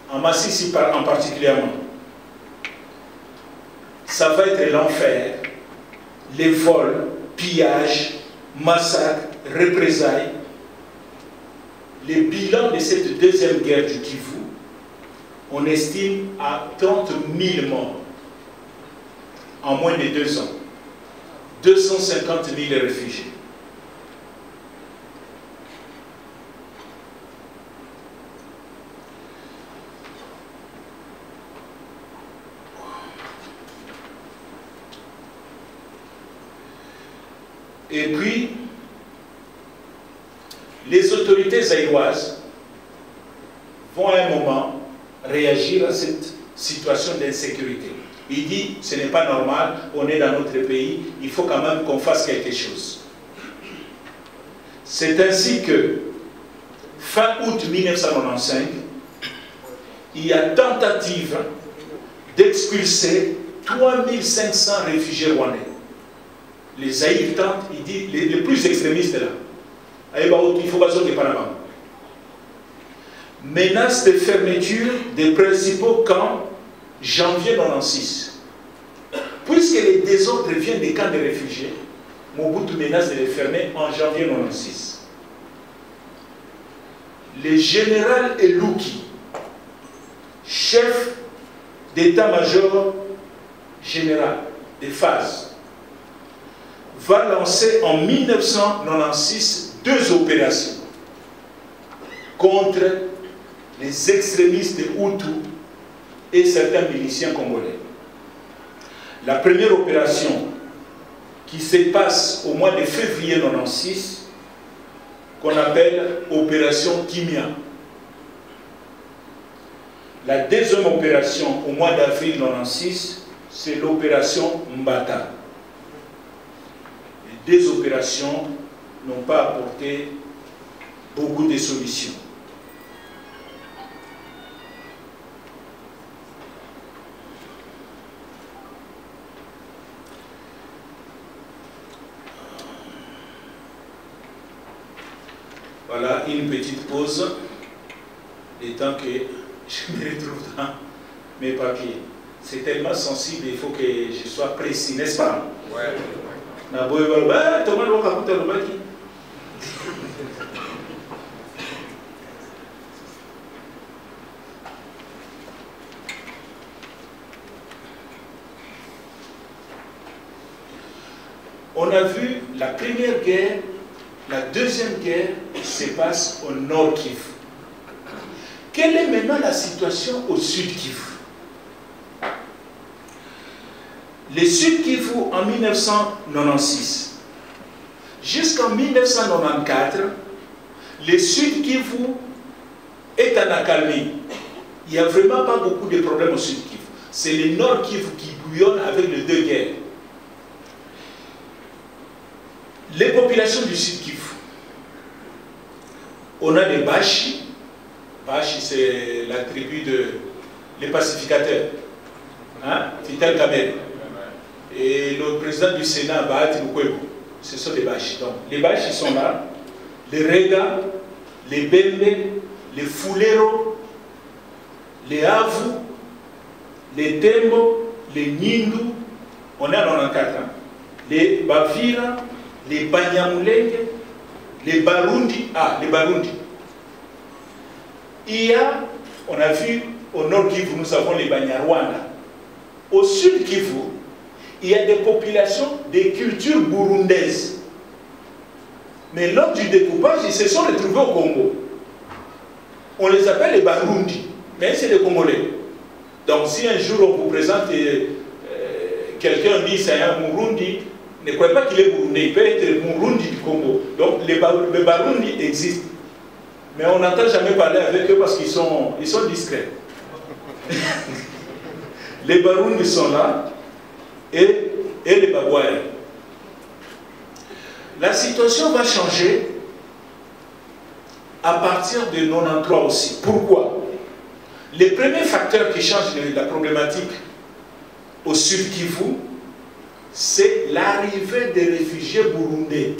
[SPEAKER 1] en Masisi en particulièrement, ça va être l'enfer, les vols, pillages, massacres, représailles. Les bilans de cette deuxième guerre du Kivu, on estime à 30 000 morts en moins de 2 ans. 250 000 réfugiés. Et puis, les autorités zaïroises vont à un moment réagir à cette situation d'insécurité. Il dit, ce n'est pas normal, on est dans notre pays, il faut quand même qu'on fasse quelque chose. C'est ainsi que, fin août 1995, il y a tentative d'expulser 3500 réfugiés rwandais. Les Zaïre tentent, il dit, les plus extrémistes là. Il faut pas sortir par là-bas. Menace de fermeture des principaux camps janvier 1996. Puisque les désordres viennent des camps de réfugiés, Mobutu menace de les fermer en janvier 1996. Le général Eluki, chef d'état-major général des FAZ, va lancer en 1996 2 opérations contre les extrémistes Hutus et certains miliciens congolais. La première opération qui se passe au mois de février 1996, qu'on appelle opération Kimia. La deuxième opération au mois d'avril 1996, c'est l'opération Mbata. Les 2 opérations n'ont pas apporté beaucoup de solutions. Voilà, une petite pause, le temps que je me retrouve dans mes papiers. C'est tellement sensible, il faut que je sois précis, n'est-ce pas? Ouais. On a vu la première guerre, la deuxième guerre se passe au nord Kivu. Quelle est maintenant la situation au sud Kivu? Le sud Kivu en 1996 jusqu'en 1994, le sud Kivu est en accalmie. Il n'y a vraiment pas beaucoup de problèmes au sud Kivu. C'est le nord Kivu qui bouillonne avec les deux guerres. Les populations du sud Kivu, on a des Bashi. Bashi, c'est la tribu des pacificateurs. Hein? Vital Kamerhe. Et le président du Sénat, Bahati Lukwebo, ce sont les Bashi. Donc, les Bashi sont là. Les Rega, les Bembe, les Fulero, les Avu, les Tembo, les Nyindu. On est en 94. Hein? Les Bavira, les Banyamulenge, les Barundi. Ah, les Barundi. Il y a, on a vu, au nord Kivu, nous avons les Banyarwanda. Au sud Kivu, il y a des populations, des cultures burundaises. Mais lors du découpage, ils se sont retrouvés au Congo. On les appelle les Barundi, mais c'est les Congolais. Donc si un jour on vous présente quelqu'un dit c'est un Murundi, ne croyez pas qu'il est burundais, il peut être Murundi du Congo. Donc les Barundi existent. Mais on n'entend jamais parler avec eux parce qu'ils sont discrets. Les Barundi sont là et les Babouaïs. La situation va changer à partir de 93 aussi. Pourquoi? Les premiers facteurs qui changent la problématique au sud Kivu, c'est l'arrivée des réfugiés burundais.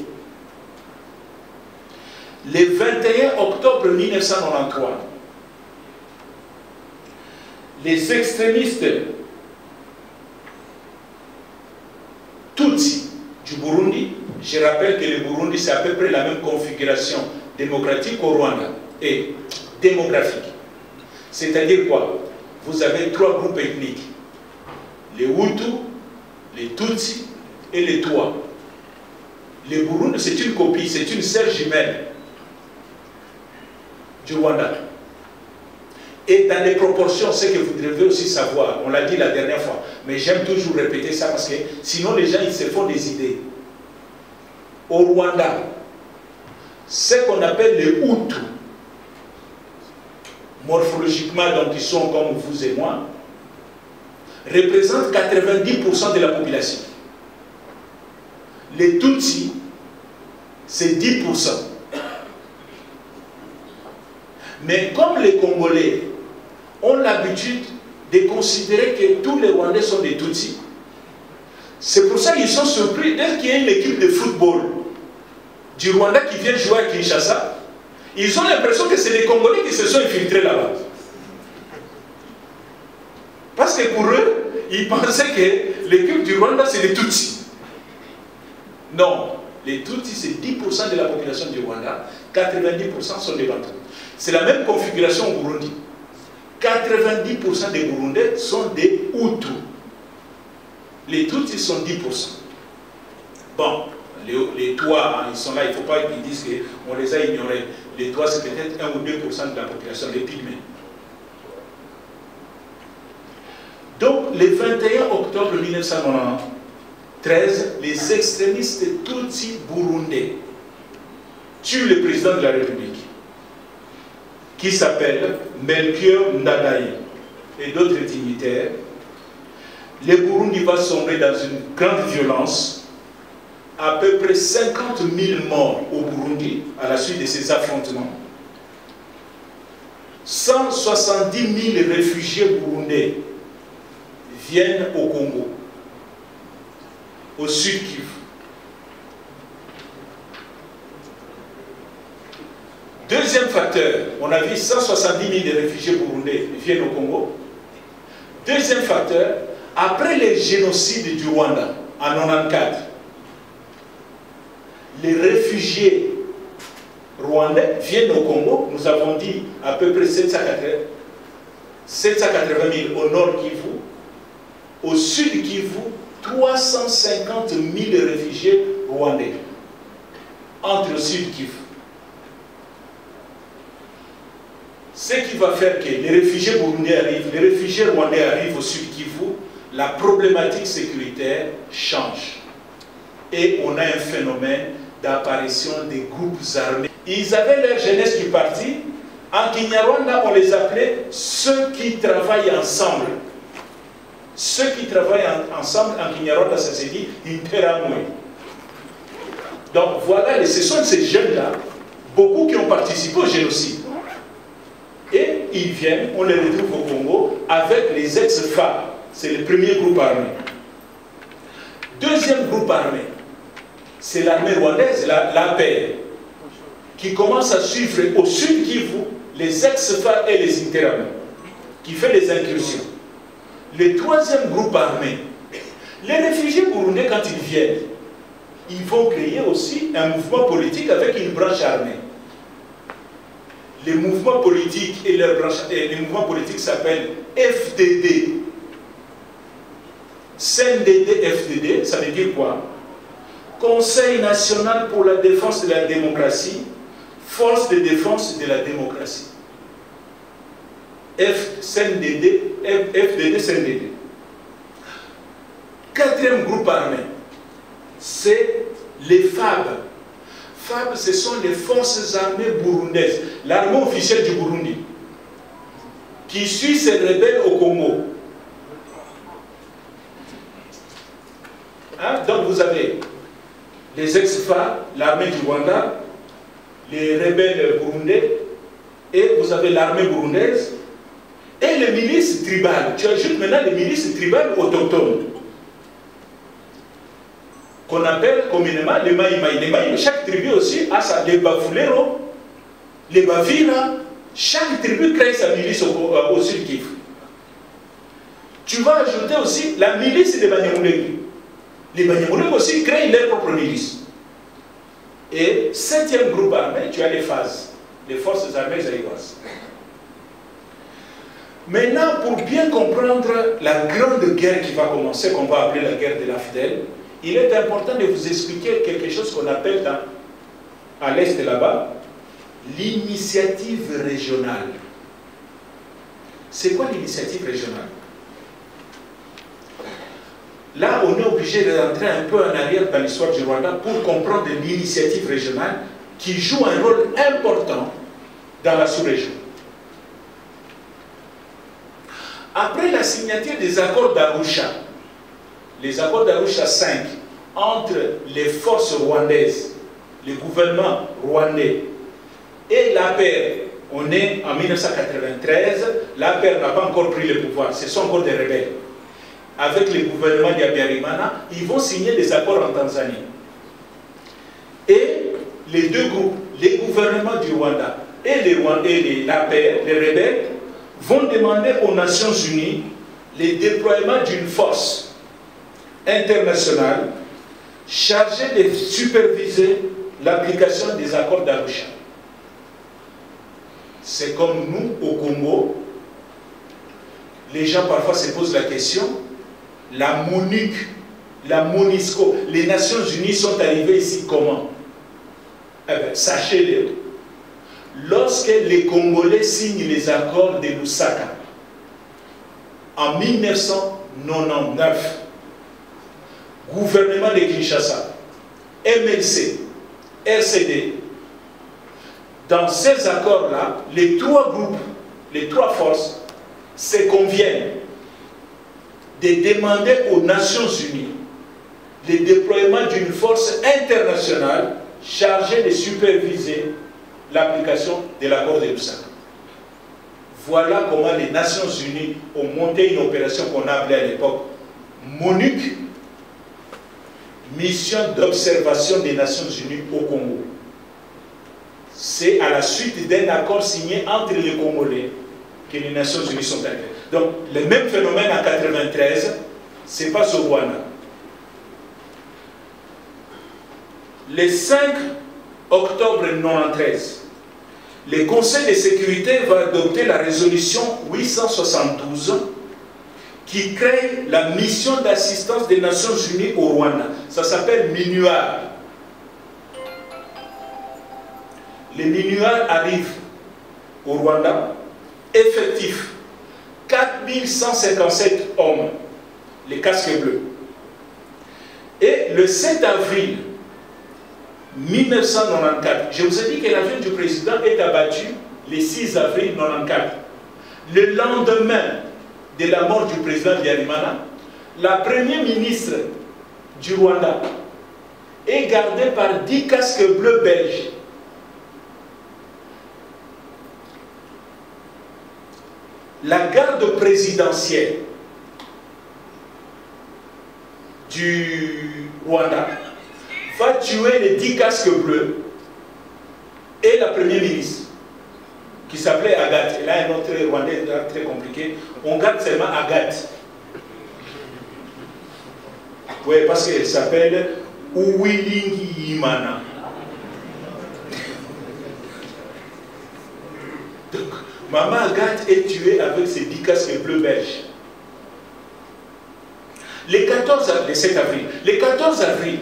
[SPEAKER 1] Le 21 octobre 1993, les extrémistes Tutsi du Burundi, je rappelle que le Burundi c'est à peu près la même configuration démocratique au Rwanda et démographique. C'est-à-dire quoi? Vous avez trois groupes ethniques, les Hutus, les Tutsi et les Twa. Le Burundi c'est une copie, c'est une sœur jumelle du Rwanda. Et dans les proportions, ce que vous devez aussi savoir, on l'a dit la dernière fois, mais j'aime toujours répéter ça parce que sinon les gens ils se font des idées. Au Rwanda, ce qu'on appelle les Hutus, morphologiquement, donc ils sont comme vous et moi, représentent 90% de la population. Les Tutsis, c'est 10%. Mais comme les Congolais ont l'habitude de considérer que tous les Rwandais sont des Tutsis, c'est pour ça qu'ils sont surpris dès qu'il y a une équipe de football du Rwanda qui vient jouer à Kinshasa. Ils ont l'impression que c'est les Congolais qui se sont infiltrés là-bas. Parce que pour eux, ils pensaient que l'équipe du Rwanda c'est les Tutsis. Non, les Tutsis c'est 10% de la population du Rwanda, 90% sont des Bantous. C'est la même configuration au Burundi. 90% des Burundais sont des Hutus. Les Tutsis sont 10%. Bon, les Twa, hein, ils sont là, il ne faut pas qu'ils disent qu'on les a ignorés. Les Twa, c'est peut-être 1 ou 2% de la population, les Pygmées. Donc, le 21 octobre 1993, les extrémistes Tutsis burundais tuent le président de la République, qui s'appelle Melchior Ndadaye et d'autres dignitaires. Le Burundi va sombrer dans une grande violence. À peu près 50 000 morts au Burundi à la suite de ces affrontements. 170 000 réfugiés burundais viennent au Congo, au sud Kivu. Deuxième facteur, on a vu 170 000 réfugiés burundais viennent au Congo. Deuxième facteur, après les génocides du Rwanda en 1994, les réfugiés rwandais viennent au Congo. Nous avons dit à peu près 780 000 au nord Kivu. Au sud Kivu, 350 000 réfugiés rwandais entre le sud Kivu. Ce qui va faire que les réfugiés burundais arrivent, les réfugiés rwandais arrivent au sud Kivu, la problématique sécuritaire change. Et on a un phénomène d'apparition des groupes armés. Ils avaient leur jeunesse qui partit. En Kinyarwanda, on les appelait ceux qui travaillent ensemble. Ceux qui travaillent ensemble, en Kinyarwanda, ça se dit Interamwe. Donc voilà, ce sont ces jeunes-là, beaucoup qui ont participé au génocide. Et ils viennent, on les retrouve au Congo avec les ex-FARC. C'est le premier groupe armé. Deuxième groupe armé, c'est l'armée rwandaise, l'APR, qui commence à suivre au sud Kivu les ex-FARC et les Interamwe, qui fait des incursions. Le troisième groupe armé, les réfugiés burundais, quand ils viennent, ils vont créer aussi un mouvement politique avec une branche armée. Les mouvements politiques et leur branche, les mouvements politiques s'appellent FDD. CNDD, FDD, ça veut dire quoi? Conseil national pour la défense de la démocratie, force de défense de la démocratie. FDD, CNDD. Quatrième groupe armé, c'est les FAB. FAB, ce sont les forces armées burundaises, l'armée officielle du Burundi, qui suit ces rebelles au Congo. Hein? Donc vous avez les ex-FARC, l'armée du Rwanda, les rebelles burundais, et vous avez l'armée burundaise, et les milices tribales. Tu ajoutes maintenant les milices tribales autochtones, qu'on appelle communément les Maïmaï. Les Maïmaï, chaque tribu aussi a ça, les Bafulero, les Bavira, chaque tribu crée sa milice au sud Kivu. Tu vas ajouter aussi la milice des Banyamulenge. Les Banyamulenge aussi créent leur propre milice. Et septième groupe armé, tu as les phases, les forces armées zaïroises. Maintenant, pour bien comprendre la grande guerre qui va commencer, qu'on va appeler la guerre de l'Afdel, il est important de vous expliquer quelque chose qu'on appelle à l'est là-bas, l'initiative régionale. C'est quoi l'initiative régionale? Là, on est obligé de rentrer un peu en arrière dans l'histoire du Rwanda pour comprendre l'initiative régionale qui joue un rôle important dans la sous-région. Après la signature des accords d'Arusha, les accords d'Arusha 5, entre les forces rwandaises, le gouvernement rwandais et l'APR, on est en 1993, l'APR n'a pas encore pris le pouvoir, ce sont encore des rebelles. Avec le gouvernement d'Habyarimana, ils vont signer des accords en Tanzanie. Et les deux groupes, les gouvernements du Rwanda et l'APR, les rebelles, vont demander aux Nations Unies le déploiement d'une force internationale chargée de superviser l'application des accords d'Arusha. C'est comme nous au Congo, les gens parfois se posent la question, la MONUC, la MONUSCO, les Nations Unies sont arrivées ici comment? Eh bien, sachez-le, lorsque les Congolais signent les accords de Lusaka en 1999, gouvernement de Kinshasa, MLC, RCD, dans ces accords-là, les trois groupes, les trois forces se conviennent de demander aux Nations Unies le déploiement d'une force internationale chargée de superviser l'application de l'accord de Lusaka. Voilà comment les Nations Unies ont monté une opération qu'on a appelée à l'époque MONUC, Mission d'observation des Nations Unies au Congo. c'est à la suite d'un accord signé entre les Congolais que les Nations Unies sont arrivées. Donc, le même phénomène en 1993, c'est pas au Rwanda. Le 5 octobre 1993, le Conseil de sécurité va adopter la résolution 872 qui crée la mission d'assistance des Nations Unies au Rwanda. Ça s'appelle MINUAR. Les MINUAR arrivent au Rwanda, effectif 4157 hommes, les casques bleus. Et le 7 avril 1994, je vous ai dit que l'avion du président est abattu le 6 avril 1994. Le lendemain de la mort du président Biarimana, la première ministre du Rwanda est gardée par 10 casques bleus belges. La garde présidentielle du Rwanda va tuer les 10 casques bleus et la première ministre qui s'appelait Agathe. Et là, un autre Rwandais très compliqué. On garde seulement Agathe. Oui, parce qu'elle s'appelle Uwilingi Imana. Donc, Maman Agathe est tuée avec ses 10 casques bleus belges. Le 7 avril, le 14 avril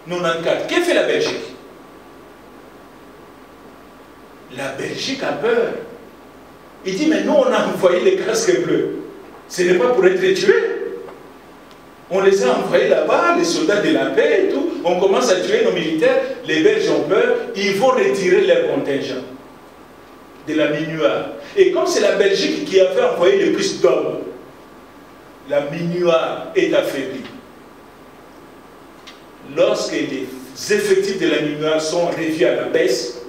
[SPEAKER 1] 1994, qu'est-ce que fait la Belgique? La Belgique a peur. Il dit, mais nous, on a envoyé les casques bleus. Ce n'est pas pour être tués. On les a envoyés là-bas, les soldats de la paix et tout. On commence à tuer nos militaires. Les Belges ont peur. Ils vont retirer leur contingent de la MINUAR. Et comme c'est la Belgique qui avait envoyé le plus d'hommes, la MINUAR est affaiblie. Lorsque les effectifs de la MINUAR sont revus à la baisse,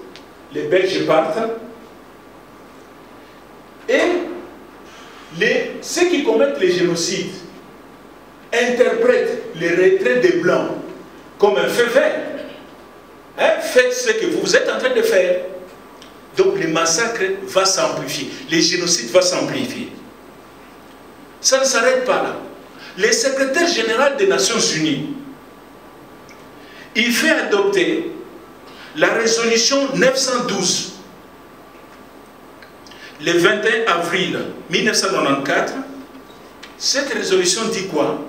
[SPEAKER 1] les Belges partent et ceux qui commettent les génocides interprètent les retraits des Blancs comme un fait vert. Hein? Faites ce que vous êtes en train de faire. Donc le massacre va s'amplifier, les génocides vont s'amplifier. Ça ne s'arrête pas là. Le secrétaire général des Nations Unies, il fait adopter la résolution 912 le 21 avril 1994. Cette résolution dit quoi?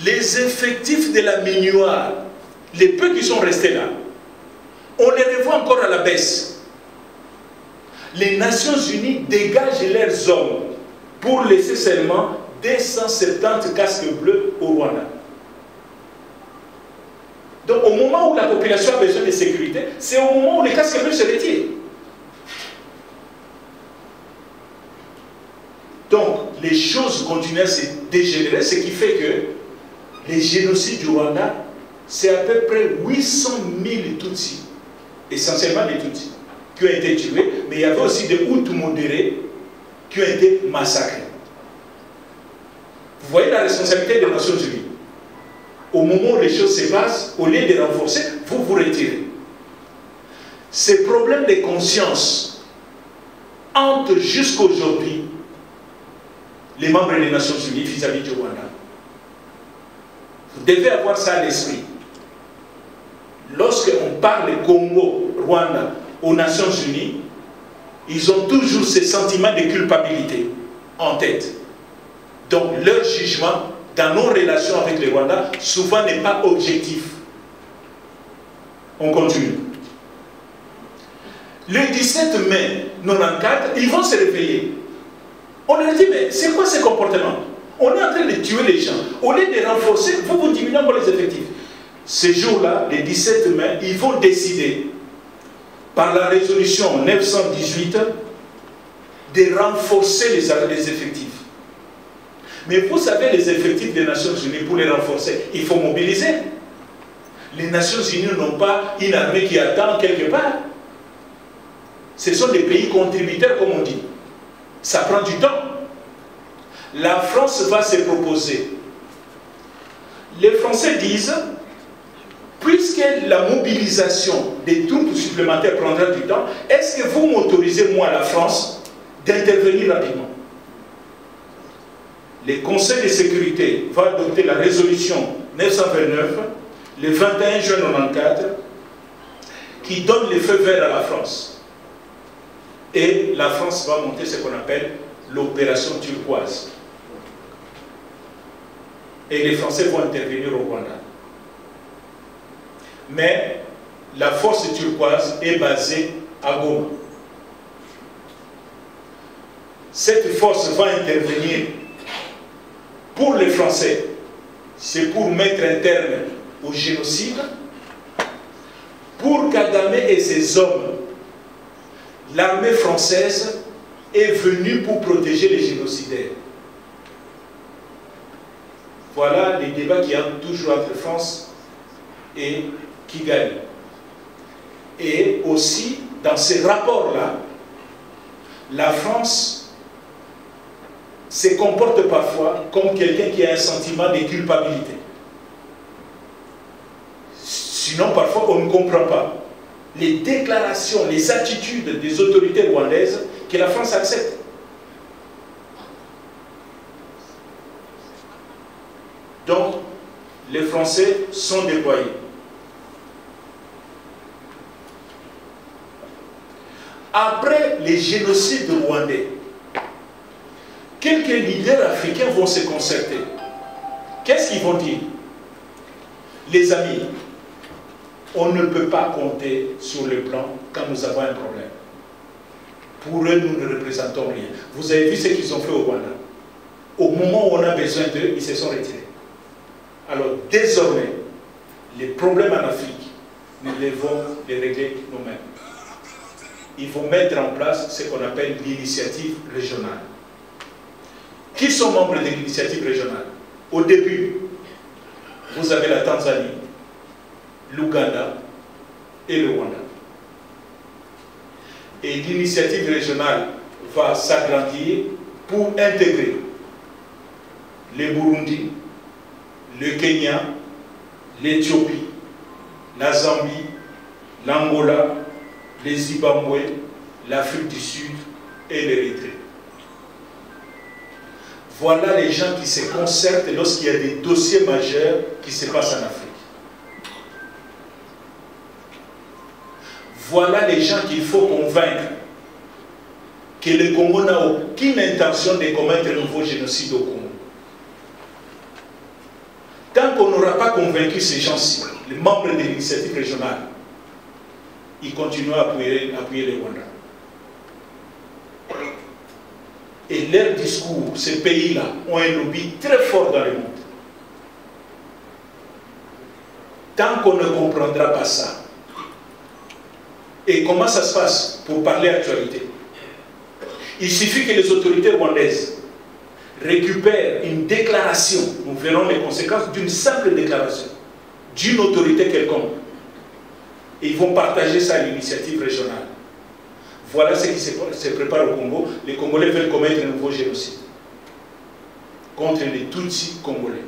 [SPEAKER 1] Les effectifs de la MINUAR, les peu qui sont restés là, on les revoit encore à la baisse. Les Nations Unies dégagent leurs hommes pour laisser seulement 270 casques bleus au Rwanda. Donc au moment où la population a besoin de sécurité, c'est au moment où les casques bleus se retirent. Donc les choses continuent à se dégénérer, ce qui fait que les génocides du Rwanda, c'est à peu près 800 000 Tutsis, essentiellement des Tutsis, qui ont été tués, mais il y avait aussi des Hutus modérés qui ont été massacrés. Vous voyez la responsabilité des Nations Unies. Au moment où les choses se passent, au lieu de renforcer, vous vous retirez. Ces problèmes de conscience hantent jusqu'aujourd'hui les membres des Nations Unies vis-à-vis du Rwanda. Vous devez avoir ça à l'esprit. Lorsqu'on parle Congo, Rwanda, aux Nations Unies, ils ont toujours ce sentiment de culpabilité en tête. Donc leur jugement dans nos relations avec le Rwanda, souvent n'est pas objectif. On continue. Le 17 mai 1994, ils vont se réveiller. On leur dit, mais c'est quoi ce comportement? On est en train de tuer les gens. Au lieu de renforcer, vous diminuez encore les effectifs. Ce jour-là, le 17 mai, ils vont décider, par la résolution 918, de renforcer les effectifs. Mais vous savez, les effectifs des Nations Unies, pour les renforcer, il faut mobiliser. Les Nations Unies n'ont pas une armée qui attend quelque part. Ce sont des pays contributeurs, comme on dit. Ça prend du temps. La France va se proposer. Les Français disent, puisque puisque la mobilisation des troupes supplémentaires prendra du temps, est-ce que vous m'autorisez, moi, la France, d'intervenir rapidement? Le Conseil de sécurité va adopter la résolution 929, le 21 juin 1994, qui donne le feu vert à la France. Et la France va monter ce qu'on appelle l'opération turquoise. Et les Français vont intervenir au Rwanda. Mais la force turquoise est basée à Goma. Cette force va intervenir pour les Français. C'est pour mettre un terme au génocide. Pour Kagame et ses hommes, l'armée française est venue pour protéger les génocidaires. Voilà les débats qu'il y a toujours entre France et Kigali. Et aussi, dans ces rapports-là, la France se comporte parfois comme quelqu'un qui a un sentiment de culpabilité. Sinon, parfois, on ne comprend pas les déclarations, les attitudes des autorités rwandaises que la France accepte. Donc, les Français sont déployés. Après les génocides rwandais, quelques leaders africains vont se concerter. Qu'est-ce qu'ils vont dire? Les amis, on ne peut pas compter sur le plan quand nous avons un problème. Pour eux, nous ne représentons rien. Vous avez vu ce qu'ils ont fait au Rwanda. Au moment où on a besoin d'eux, ils se sont retirés. Alors, désormais, les problèmes en Afrique, nous devons les régler nous-mêmes. Il faut mettre en place ce qu'on appelle l'initiative régionale. Qui sont membres de l'initiative régionale? Au début, vous avez la Tanzanie, l'Ouganda et le Rwanda. Et l'initiative régionale va s'agrandir pour intégrer le Burundi, le Kenya, l'Éthiopie, la Zambie, l'Angola, le Zimbabwe, l'Afrique du Sud et l'Érythrée. Voilà les gens qui se concertent lorsqu'il y a des dossiers majeurs qui se passent en Afrique. Voilà les gens qu'il faut convaincre que le Congo n'a aucune intention de commettre un nouveau génocide au Congo. Tant qu'on n'aura pas convaincu ces gens-ci, les membres de l'initiative régionale, ils continuent à appuyer les Rwandais. Et leur discours, ces pays-là, ont un lobby très fort dans le monde. Tant qu'on ne comprendra pas ça, et comment ça se passe pour parler actualité? Il suffit que les autorités rwandaises récupèrent une déclaration, nous verrons les conséquences d'une simple déclaration, d'une autorité quelconque. Et ils vont partager ça à l'initiative régionale. Voilà ce qui se prépare au Congo. Les Congolais veulent commettre un nouveau génocide contre les Tutsis congolais.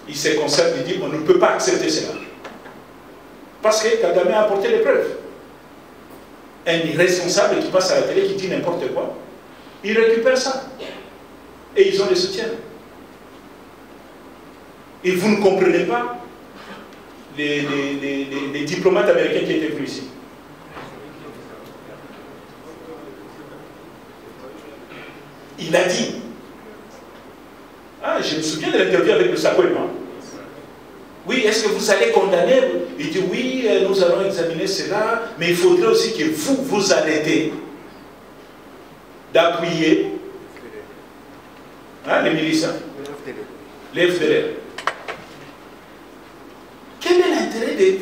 [SPEAKER 1] Ils se concertent et disent on ne peut pas accepter cela. Parce que Kagame a apporté les preuves. Un irresponsable qui passe à la télé, qui dit n'importe quoi, il récupère ça. Et ils ont le soutien. Et vous ne comprenez pas les diplomates américains qui étaient venus ici. Il a dit, je me souviens de l'interview avec le Sakwema. Oui, est-ce que vous allez condamner? Il dit oui, nous allons examiner cela, mais il faudrait aussi que vous arrêtez d'appuyer les milices, les FDLR. Quel est l'intérêt de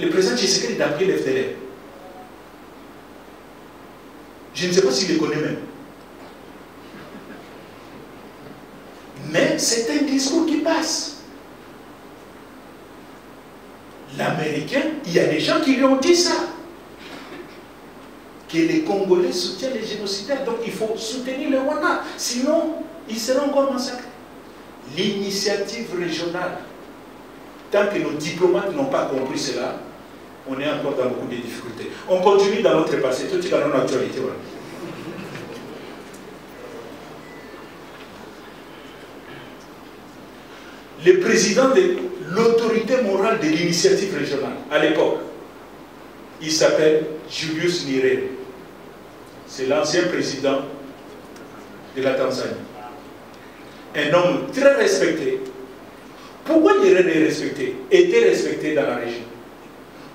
[SPEAKER 1] le président Tshisekedi d'appuyer les FDLR? Je ne sais pas s'il les connaît même. Mais c'est un discours qui passe. L'Américain, il y a des gens qui lui ont dit ça. Que les Congolais soutiennent les génocidaires, donc il faut soutenir le Rwanda. Sinon, ils seront encore massacrés. l'initiative régionale. Tant que nos diplomates n'ont pas compris cela, on est encore dans beaucoup de difficultés. On continue dans notre passé, tout est dans notre actualité. Voilà. Le président de l'autorité morale de l'initiative régionale, à l'époque, il s'appelle Julius Nyerere. C'est l'ancien président de la Tanzanie. Un homme très respecté. Pourquoi Nyerere est respecté, était respecté dans la région?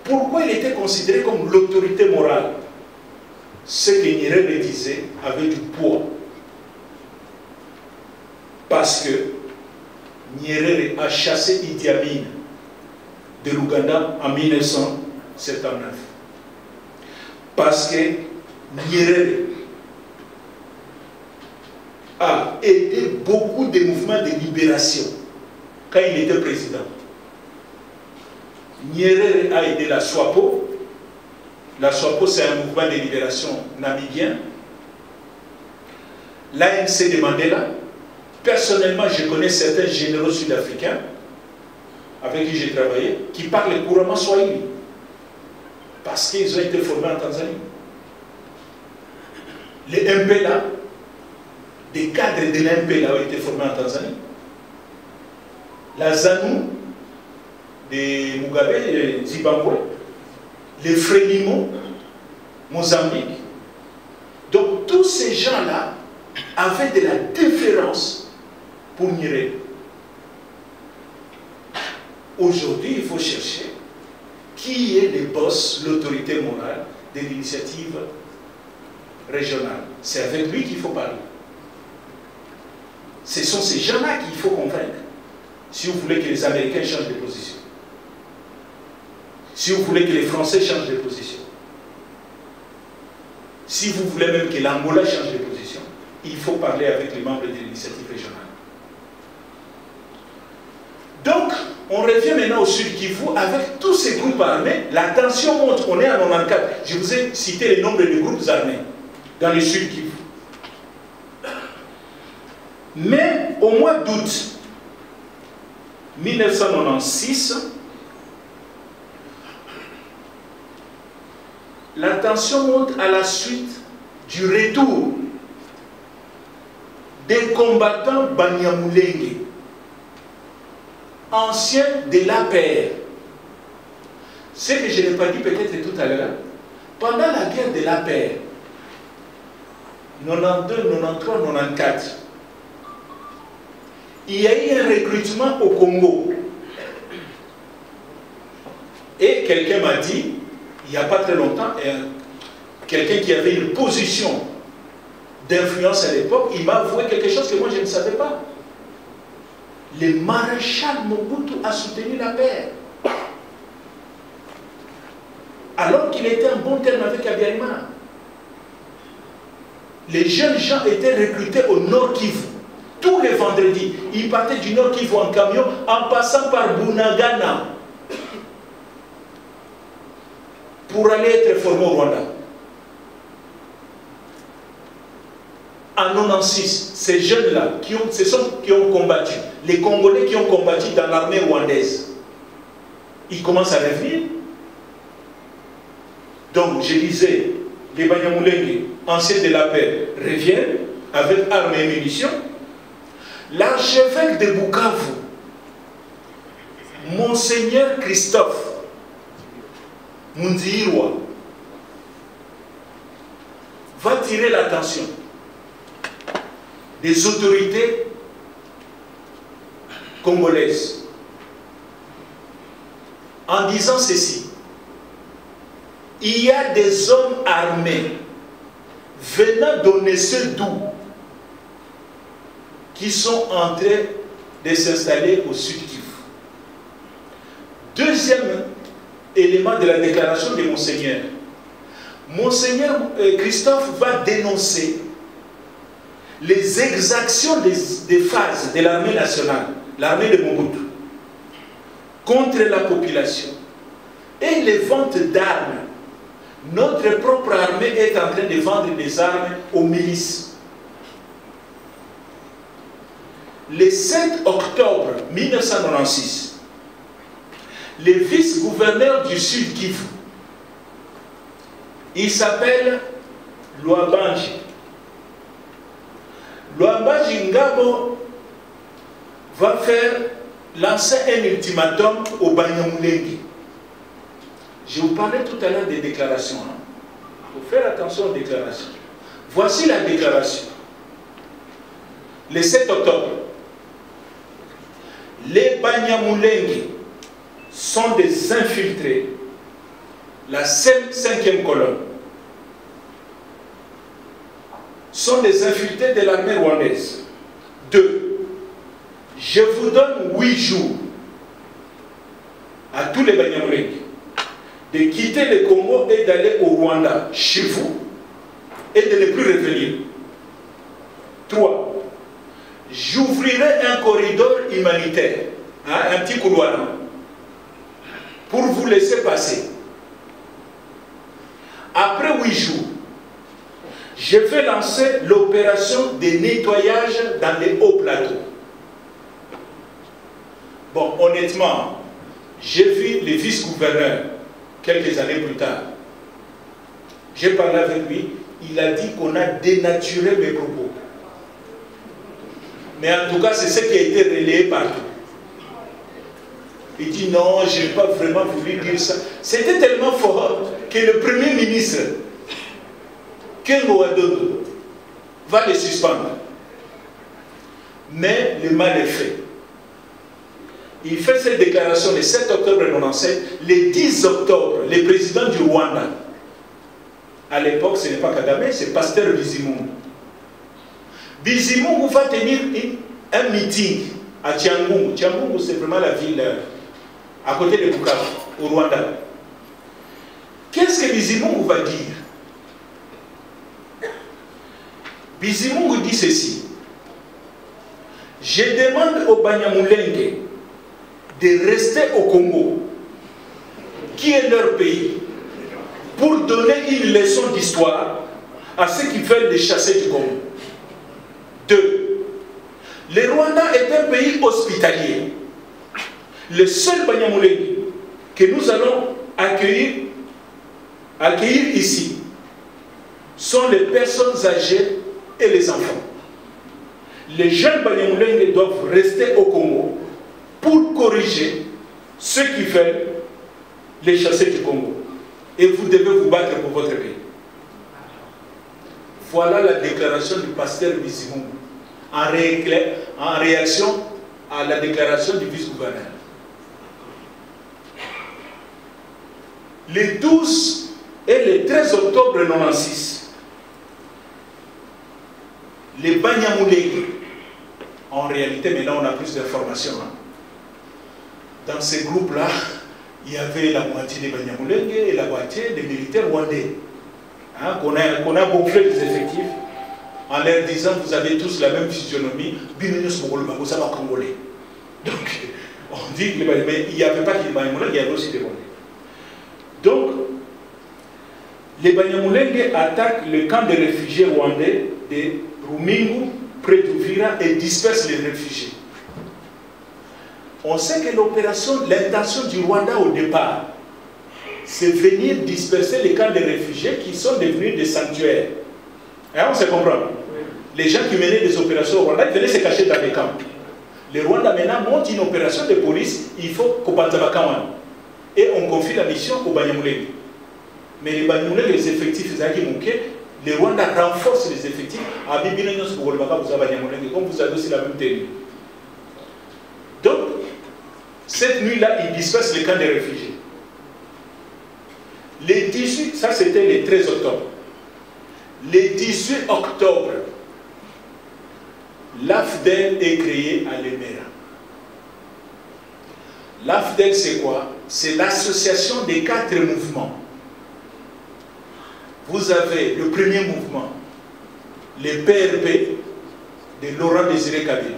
[SPEAKER 1] Pourquoi il était considéré comme l'autorité morale? Ce que Nyerere disait avait du poids. Parce que Nyerere a chassé Idi Amin de l'Ouganda en 1979. Parce que Nyerere a aidé beaucoup de mouvements de libération quand il était président. Nyerere a aidé la SWAPO. La SWAPO, c'est un mouvement de libération namibien. L'ANC de Mandela. Personnellement, je connais certains généraux sud-africains avec qui j'ai travaillé, qui parlent couramment Swahili. Parce qu'ils ont été formés en Tanzanie. Les MPLA, des cadres de l'MPLA ont été formés en Tanzanie. La ZANU de Mugabe, Zimbabwe, les Frelimo, Mozambique. Donc tous ces gens-là avaient de la déférence pour Nyerere. Aujourd'hui, il faut chercher qui est le boss, l'autorité morale de l'initiative régionale. C'est avec lui qu'il faut parler. Ce sont ces gens-là qu'il faut convaincre. Si vous voulez que les Américains changent de position. Si vous voulez que les Français changent de position. Si vous voulez même que l'Angola change de position, il faut parler avec les membres de l'initiative régionale. Donc, on revient maintenant au Sud Kivu avec tous ces groupes armés. La tension monte, on est en 94. Je vous ai cité le nombre de groupes armés dans le Sud Kivu. Mais au mois d'août 1996, la tension monte à la suite du retour des combattants Banyamulenge, anciens de l'APR. Ce que je n'ai pas dit peut-être tout à l'heure, pendant la guerre de l'APR, 92, 93, 94, il y a eu un recrutement au Congo. Et quelqu'un m'a dit, il n'y a pas très longtemps, quelqu'un qui avait une position d'influence à l'époque, il m'a avoué quelque chose que moi je ne savais pas. Le maréchal Mobutu a soutenu la paix. Alors qu'il était en bon terme avec Abiyarimana. Les jeunes gens étaient recrutés au Nord Kivu. Tous les vendredis, ils partaient du Nord Kivu en camion en passant par Bunagana pour aller être formés au Rwanda. En 1996, ces jeunes-là, ce sont qui ont combattu, les Congolais qui ont combattu dans l'armée rwandaise, ils commencent à revenir. Donc, je disais, les Banyamulenge, anciens de la paix, reviennent avec armes et munitions. L'archevêque de Bukavu, Monseigneur Christophe Mundiirwa, va tirer l'attention des autorités congolaises en disant ceci: il y a des hommes armés venant donner ce doux qui sont en train de s'installer au Sud Kivu. Deuxième élément de la déclaration de Monseigneur. Monseigneur Christophe va dénoncer les exactions des phases de l'armée nationale, l'armée de Mobutu, contre la population et les ventes d'armes. Notre propre armée est en train de vendre des armes aux milices. le 7 octobre 1996, le vice-gouverneur du Sud Kivu, il s'appelle Lwabanji. Lwabanji Ngabo va lancer un ultimatum au Banyamulenge. Je vous parlais tout à l'heure des déclarations. Il faut faire attention aux déclarations. Voici la déclaration. Le 7 octobre, les Banyamulenge sont des infiltrés, la 5e colonne, sont des infiltrés de l'armée rwandaise. 2. Je vous donne 8 jours à tous les Banyamulenge de quitter le Congo et d'aller au Rwanda, chez vous, et de ne plus revenir. 3. J'ouvrirai un corridor humanitaire, un petit couloir, pour vous laisser passer. Après 8 jours, je vais lancer l'opération de nettoyage dans les hauts plateaux. Bon, honnêtement, j'ai vu le vice-gouverneur quelques années plus tard. J'ai parlé avec lui, il a dit qu'on a dénaturé mes propos. Mais en tout cas, c'est ce qui a été relayé partout. Il dit non, je n'ai pas vraiment voulu dire ça. C'était tellement fort que le Premier ministre, Kengo Wadodo, va le suspendre. Mais le mal est fait. Il fait cette déclaration le 7 octobre 1997. Le 10 octobre, le président du Rwanda, à l'époque ce n'est pas Kagame, c'est Pasteur Bizimungu. Bizimungu va tenir un meeting à Tiangungu. Tiangungu, c'est vraiment la ville à côté de Bukavu, au Rwanda. Qu'est-ce que Bizimungu va dire? Bizimungu dit ceci: je demande aux Banyamulenge de rester au Congo, qui est leur pays, pour donner une leçon d'histoire à ceux qui veulent les chasser du Congo. 2. Le Rwanda est un pays hospitalier. Le seul Banyamulenge que nous allons accueillir ici sont les personnes âgées et les enfants. Les jeunes Banyamulenge doivent rester au Congo pour corriger ceux qui veulent les chasser du Congo. Et vous devez vous battre pour votre pays. Voilà la déclaration du pasteur Bizimungu en réaction à la déclaration du vice-gouverneur. Le 12 et le 13 octobre 1996, les Banyamulenge, en réalité maintenant on a plus d'informations, dans ces groupes-là, il y avait la moitié des Banyamulenge et la moitié des militaires rwandais. Qu'on a gonflé les effectifs en leur disant vous avez tous la même physionomie, ça va congolais. Donc, on dit que mais il n'y avait pas que les Banyamulenge, il y avait aussi des Rwandais. Donc, les Banyamulenge attaquent le camp de réfugiés rwandais de Rumingu, près d'Uvira, et dispersent les réfugiés. On sait que l'opération, l'intention du Rwanda au départ, c'est venir disperser les camps de réfugiés qui sont devenus des sanctuaires. On se comprend. Les gens qui menaient des opérations au Rwanda, ils venaient se cacher dans les camps. Le Rwanda maintenant monte une opération de police, il faut Kopanzabakawan. Et on confie la mission aux Banyamulenge. Mais les Banyamulenge, les effectifs, le Rwanda renforce les effectifs. Comme vous avez aussi la même tenue. Donc, cette nuit-là, ils dispersent les camps de réfugiés. Les 18, ça c'était le 13 octobre. Le 18 octobre, l'AFDEL est créée à Lemera. L'AFDEL, c'est quoi? C'est l'association des 4 mouvements. Vous avez le premier mouvement, le PRP de Laurent Désiré Kabila.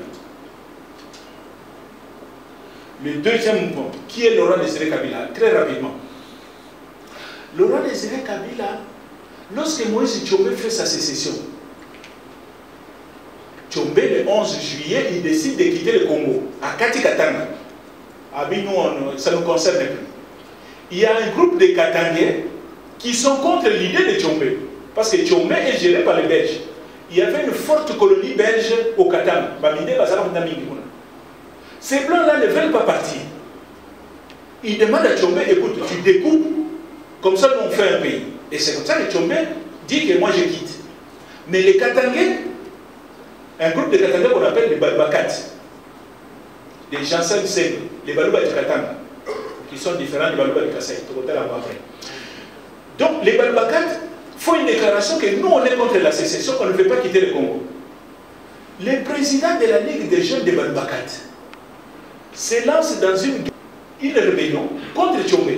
[SPEAKER 1] Le deuxième mouvement, qui est Laurent Désiré Kabila? Très rapidement. Laurent Désiré Kabila, lorsque Moïse Tchombe fait sa sécession, Tchombe le 11 juillet, il décide de quitter le Congo, à Kati-Katanga. Nous, ça ne nous concerne plus. Il y a un groupe de Katangais qui sont contre l'idée de Tchombe. Parce que Tchombe est géré par les Belges. Il y avait une forte colonie belge au Katanga. Ces blancs-là ne veulent pas partir. Ils demandent à Tchombe, écoute, tu découpes, comme ça nous on fait un pays. Et c'est comme ça que Tchombe dit que moi je quitte. Mais les Katangais, un groupe de Katangais qu'on appelle les Balubakat, les Janssen Seng, les Baluba du Katanga, qui sont différents des Baluba du Kassai. Donc les Balubakat font une déclaration que nous on est contre la sécession, on ne veut pas quitter le Congo. Le président de la Ligue des jeunes des Balubakat se lance dans une rébellion contre Tchombe.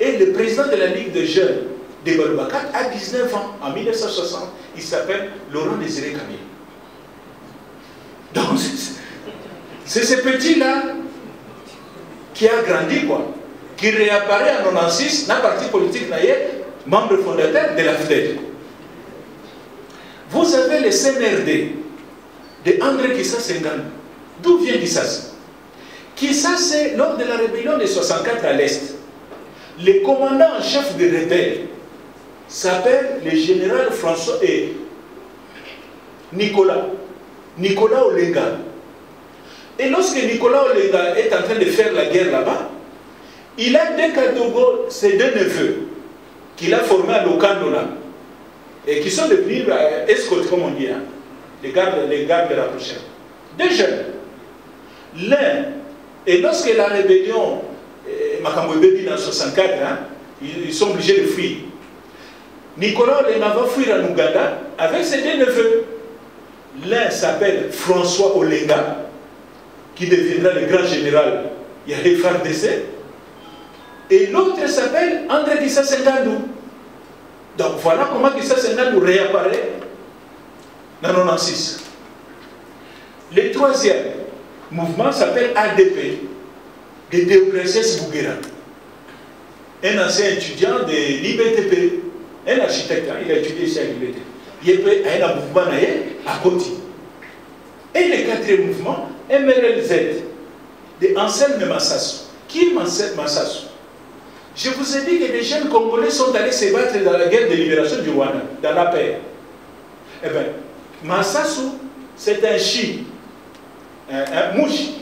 [SPEAKER 1] Et le président de la Ligue des jeunes des Balubakat a 19 ans, en 1960, il s'appelle Laurent Désiré Kabila. Donc c'est ce petit-là qui a grandi, quoi, qui réapparaît en 96 dans le parti politique membre fondateur de la FDED. Vous avez le CNRD de André Kissas Ngannou. D'où vient Kissas? Kissas, lors de la rébellion de 64 à l'Est, le commandant en chef des rebelles s'appelle le général François et Nicolas Olenga. Et lorsque Nicolas Olenga est en train de faire la guerre là-bas, il a deux Kadogo, ses deux neveux, qu'il a formés à Lokandola, et qui sont devenus escortes, comme on dit, hein, les gardes rapprochés. Deux jeunes. L'un, et lorsque la rébellion Makambo Bebi en 64, hein, ils sont obligés de fuir. Nicolas Olenga va fuir en Ouganda avec ses deux neveux. L'un s'appelle François Olenga, qui deviendra le grand général Yahé FARDC, et l'autre s'appelle André Kissas Ngannou. Donc voilà comment Kissas Ngannou réapparaît dans 1996. Le troisième mouvement s'appelle ADP, de Déocrates Bouguera, un ancien étudiant de l'IBTP, un architecte, hein, il a étudié ici à l'IBTP. Il y a un mouvement à Koti. Et le quatrième mouvement, MRLZ, de Anselme Massassou. Qui est Massassou? Je vous ai dit que les jeunes Congolais sont allés se battre dans la guerre de libération du Rwanda, dans la paix. Eh bien, Massassou, c'est un chi, un mouchi.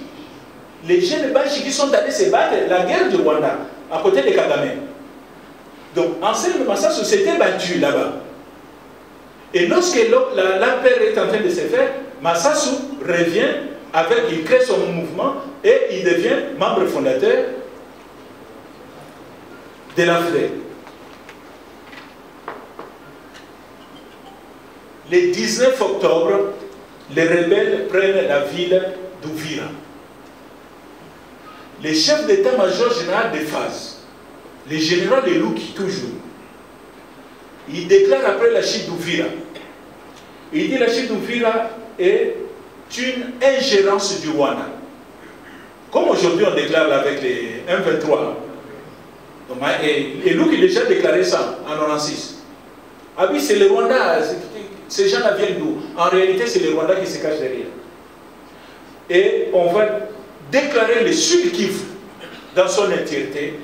[SPEAKER 1] Les jeunes Bachi qui sont allés se battre la guerre du Rwanda, à côté de Kagame. Donc, Anselme Massassou s'était battu là-bas. Et lorsque la paix est en train de se faire, Massassou revient avec, il crée son mouvement et il devient membre fondateur de la FDED. Le 19 octobre, les rebelles prennent la ville d'Ouvira. Le chef d'état-major général de Phase, le général de Louki toujours, il déclare après la chute d'Ouvira. Il dit la chute d'Ouvira est une ingérence du Rwanda. Comme aujourd'hui on déclare avec les 1-23. Et Louki a déjà déclaré ça en 1996. Ah oui, c'est le Rwanda, ces gens-là viennent d'où? En réalité, c'est le Rwanda qui se cache derrière. Et on va déclarer le Sud Kivu dans son entièreté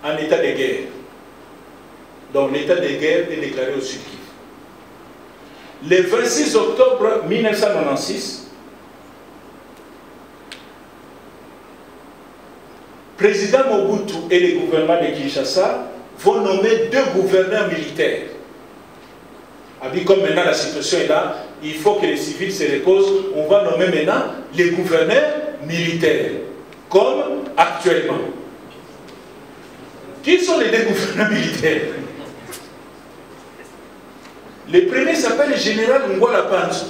[SPEAKER 1] en état de guerre. Donc l'état de guerre est déclaré au Sud Kivu. Le 26 octobre 1996, président Mobutu et le gouvernement de Kinshasa vont nommer deux gouverneurs militaires. Comme maintenant la situation est là, il faut que les civils se reposent. On va nommer maintenant les gouverneurs militaires, comme actuellement. Qui sont les deux gouverneurs militaires? Le premier s'appelle le général Ngwala Panzo.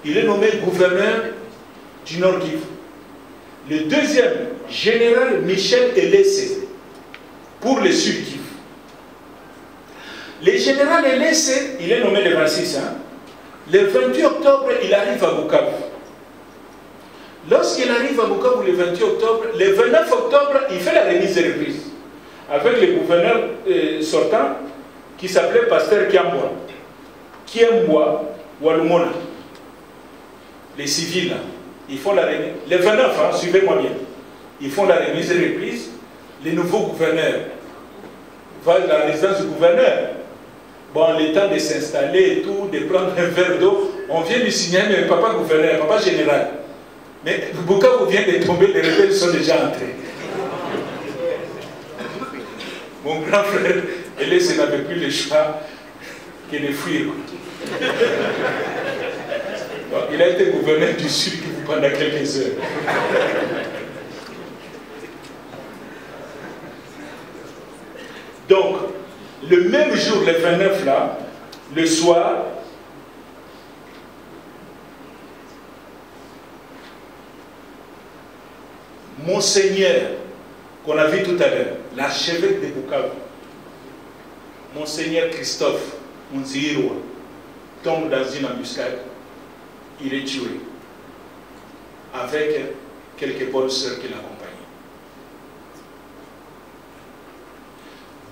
[SPEAKER 1] Il est nommé gouverneur du Nord Kivu. Le deuxième, général Michel Elesse, pour le Sud Kivu. Le général Elesse, il est nommé le 26. Hein? Le 28 octobre, il arrive à Bukavu. Lorsqu'il arrive à Bukavu le 28 octobre, le 29 octobre, il fait la remise de reprise avec le gouverneur sortant qui s'appelait Pasteur Kiambwa Walumona. les civils, là, ils font la remise, les 29, hein, suivez-moi bien, ils font la remise et reprise, les nouveaux gouverneurs vont à la résidence du gouverneur. Bon, le temps de s'installer et tout, de prendre un verre d'eau, on vient lui signaler, mais papa gouverneur, papa général. Mais Bukavu vient de tomber, les rebelles sont déjà entrés. Mon grand frère, Elès n'avait plus le choix que de fuir. Donc, il a été gouverneur du Sud pendant quelques heures. Donc, le même jour, le 29 là, le soir, Monseigneur, qu'on a vu tout à l'heure, l'archevêque de Bukavu, Monseigneur Christophe Munzihirwa, tombe dans une embuscade, il est tué, avec quelques bonnes sœurs qui l'accompagnent.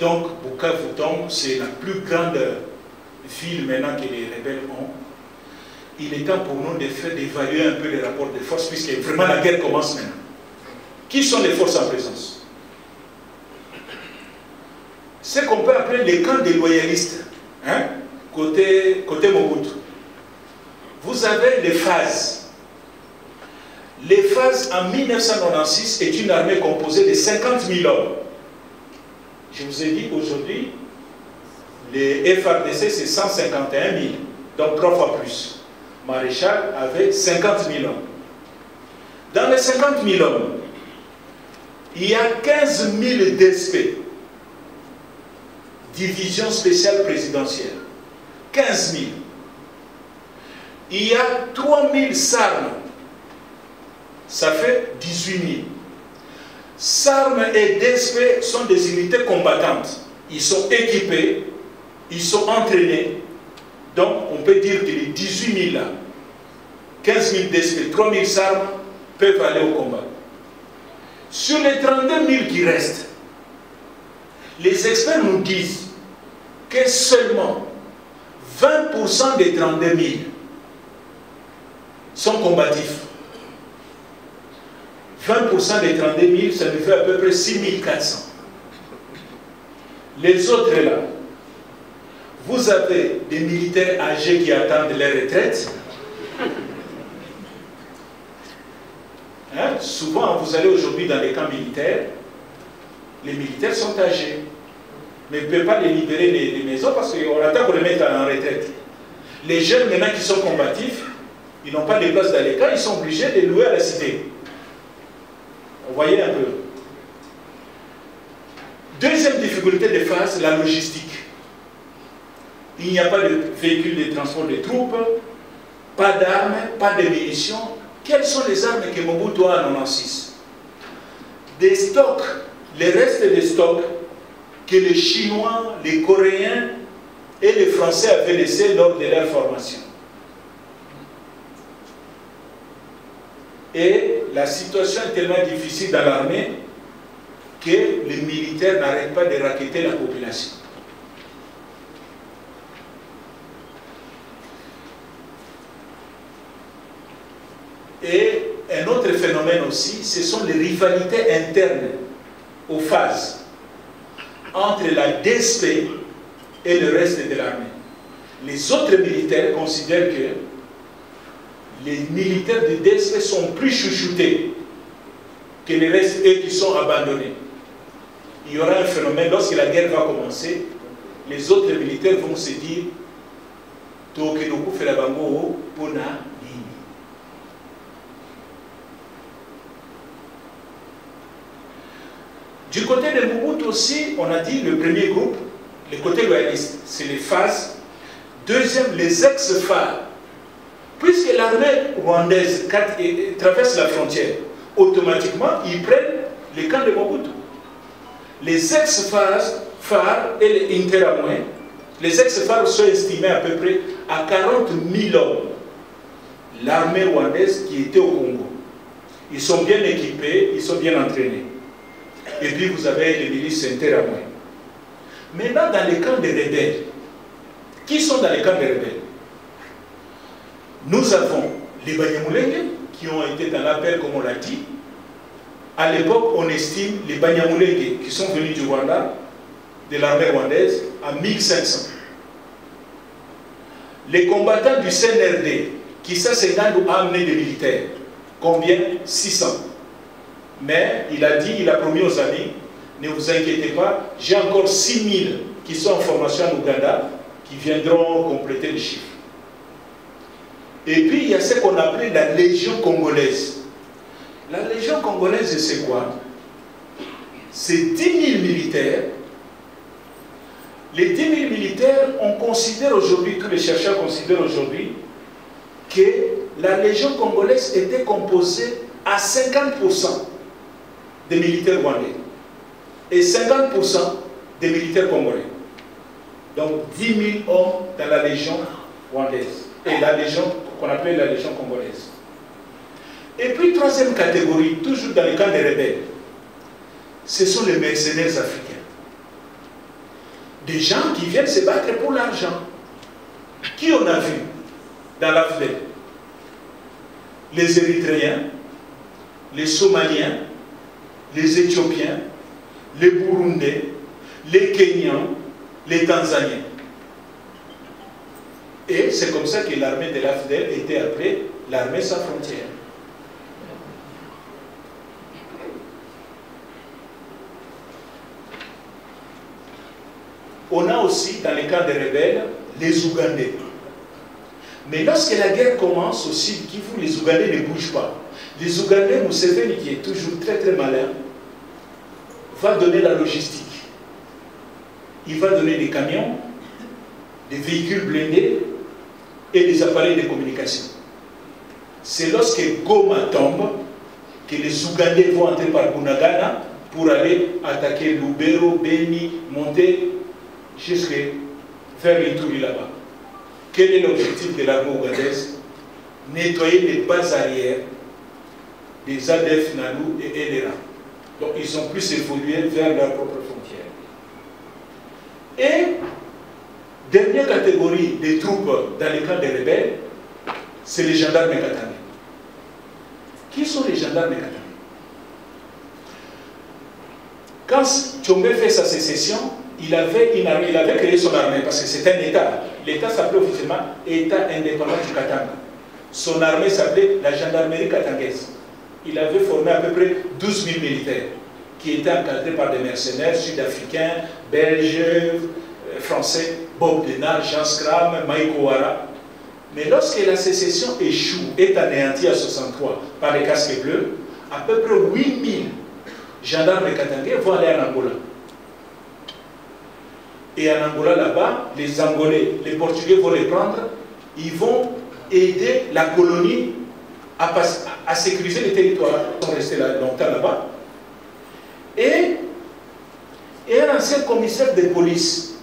[SPEAKER 1] Donc, Bukavu tombe, c'est la plus grande ville maintenant que les rebelles ont. Il est temps pour nous d'évaluer un peu les rapports de force, puisque vraiment la guerre commence maintenant. Qui sont les forces en présence? C'est qu'on peut appeler les camps des loyalistes, hein? côté Mobutu. Vous avez les phases. Les phases en 1996 est une armée composée de 50 000 hommes. Je vous ai dit aujourd'hui, les FARDC c'est 151 000, donc 3 fois plus. Maréchal avait 50 000 hommes. Dans les 50 000 hommes, il y a 15 000 DSP, division spéciale présidentielle. 15 000. Il y a 3 000 SARM, ça fait 18 000. SARM et DSP sont des unités combattantes. Ils sont équipés, ils sont entraînés. Donc, on peut dire que les 18 000 là, 15 000 DSP, 3 000 SARM peuvent aller au combat. Sur les 32 000 qui restent, les experts nous disent que seulement 20% des 32 000 sont combatifs. 20% des 32 000, ça nous fait à peu près 6 400. Les autres là, vous avez des militaires âgés qui attendent leur retraite. Hein? Souvent, vous allez aujourd'hui dans les camps militaires, les militaires sont âgés. Mais on ne peut pas les libérer des maisons parce qu'on attend qu'on les mette en retraite. Les jeunes maintenant qui sont combatifs, ils n'ont pas de place dans les camps, ils sont obligés de louer à la cité. Vous voyez un peu. Deuxième difficulté de phase, la logistique. Il n'y a pas de véhicule de transport de troupes, pas d'armes, pas de munitions. Quelles sont les armes que Mobutu a en 1996? Des stocks, les restes des stocks que les Chinois, les Coréens et les Français avaient laissés lors de leur formation. Et la situation est tellement difficile dans l'armée que les militaires n'arrêtent pas de racketter la population. Et un autre phénomène aussi, ce sont les rivalités internes aux phases entre la DSP et le reste de l'armée. Les autres militaires considèrent que les militaires de DSP sont plus chouchoutés que les restes, eux qui sont abandonnés. Il y aura un phénomène, lorsque la guerre va commencer, les autres militaires vont se dire Tokedoku Felabango Pona Nini. Du côté de Mobutu aussi, on a dit le premier groupe, le côté loyaliste, c'est les phases. Deuxième, les ex-phares. Puisque l'armée rwandaise traverse la frontière, automatiquement, ils prennent les camps de Mobutu. Les ex-phares et les interamouins, les ex-phares sont estimés à peu près à 40 000 hommes. L'armée rwandaise qui était au Congo. Ils sont bien équipés, ils sont bien entraînés. Et puis vous avez les milices interamouins. Maintenant, dans les camps des rebelles, qui sont dans les camps des rebelles? Nous avons des Banyamulenge qui ont été dans l'appel, comme on l'a dit. À l'époque, on estime les Banyamulenge qui sont venus du Rwanda, de l'armée rwandaise, à 1500. Les combattants du CNRD, qui s'assemblent à amener des militaires, combien? 600. Mais il a promis aux amis, ne vous inquiétez pas, j'ai encore 6000 qui sont en formation en Ouganda, qui viendront compléter le chiffre. Et puis, il y a ce qu'on appelait la Légion congolaise. La Légion congolaise, c'est quoi? C'est 10 000 militaires. Les 10 000 militaires, on considère aujourd'hui, tous les chercheurs considèrent aujourd'hui, que la Légion congolaise était composée à 50% des militaires rwandais et 50% des militaires congolais. Donc 10 000 hommes dans la Légion rwandaise et la Légion qu'on appelle la Légion congolaise. Et puis, troisième catégorie, toujours dans les camps des rebelles, ce sont les mercenaires africains. Des gens qui viennent se battre pour l'argent. Qui on a vu dans l'Afrique? Les Érythréens, les Somaliens, les Éthiopiens, les Burundais, les Kenyans, les Tanzaniens. Et c'est comme ça que l'armée de l'AFDEL était appelée l'armée sans frontières. On a aussi, dans les camps des rebelles, les Ougandais. Mais lorsque la guerre commence aussi, les Ougandais ne bougent pas. Les Ougandais, Museveni, qui est toujours très très malin, va donner la logistique. Il va donner des camions, des véhicules blindés et des appareils de communication. C'est lorsque Goma tombe que les Ougandais vont entrer par Bunagana pour aller attaquer Lubero, Beni, monter jusqu'à vers l'Ituri là-bas. Quel est l'objectif de l'armée ougandaise? Nettoyer les bases arrières des ADF, Nalu et LRA. Donc ils ont plus évolué vers leurs propres frontières. Et dernière catégorie des troupes dans les camps des rebelles, c'est les gendarmes katangais. Qui sont les gendarmes katangais? Quand Tshombe fait sa sécession, il avait créé son armée parce que c'est un État. L'État s'appelait officiellement État indépendant du Katanga. Son armée s'appelait la gendarmerie katangaise. Il avait formé à peu près 12 000 militaires qui étaient encadrés par des mercenaires sud-africains, belges, français, Bob Denard, Jean Scram, Mike Ouara. Mais lorsque la sécession échoue, est anéantie à 63 par les casques bleus, à peu près 8 000 gendarmes katangais vont aller en Angola. Et en Angola, là-bas, les Angolais, les Portugais vont les prendre, ils vont aider la colonie à sécuriser les territoires. Ils sont restés longtemps là-bas. Et un ancien commissaire de police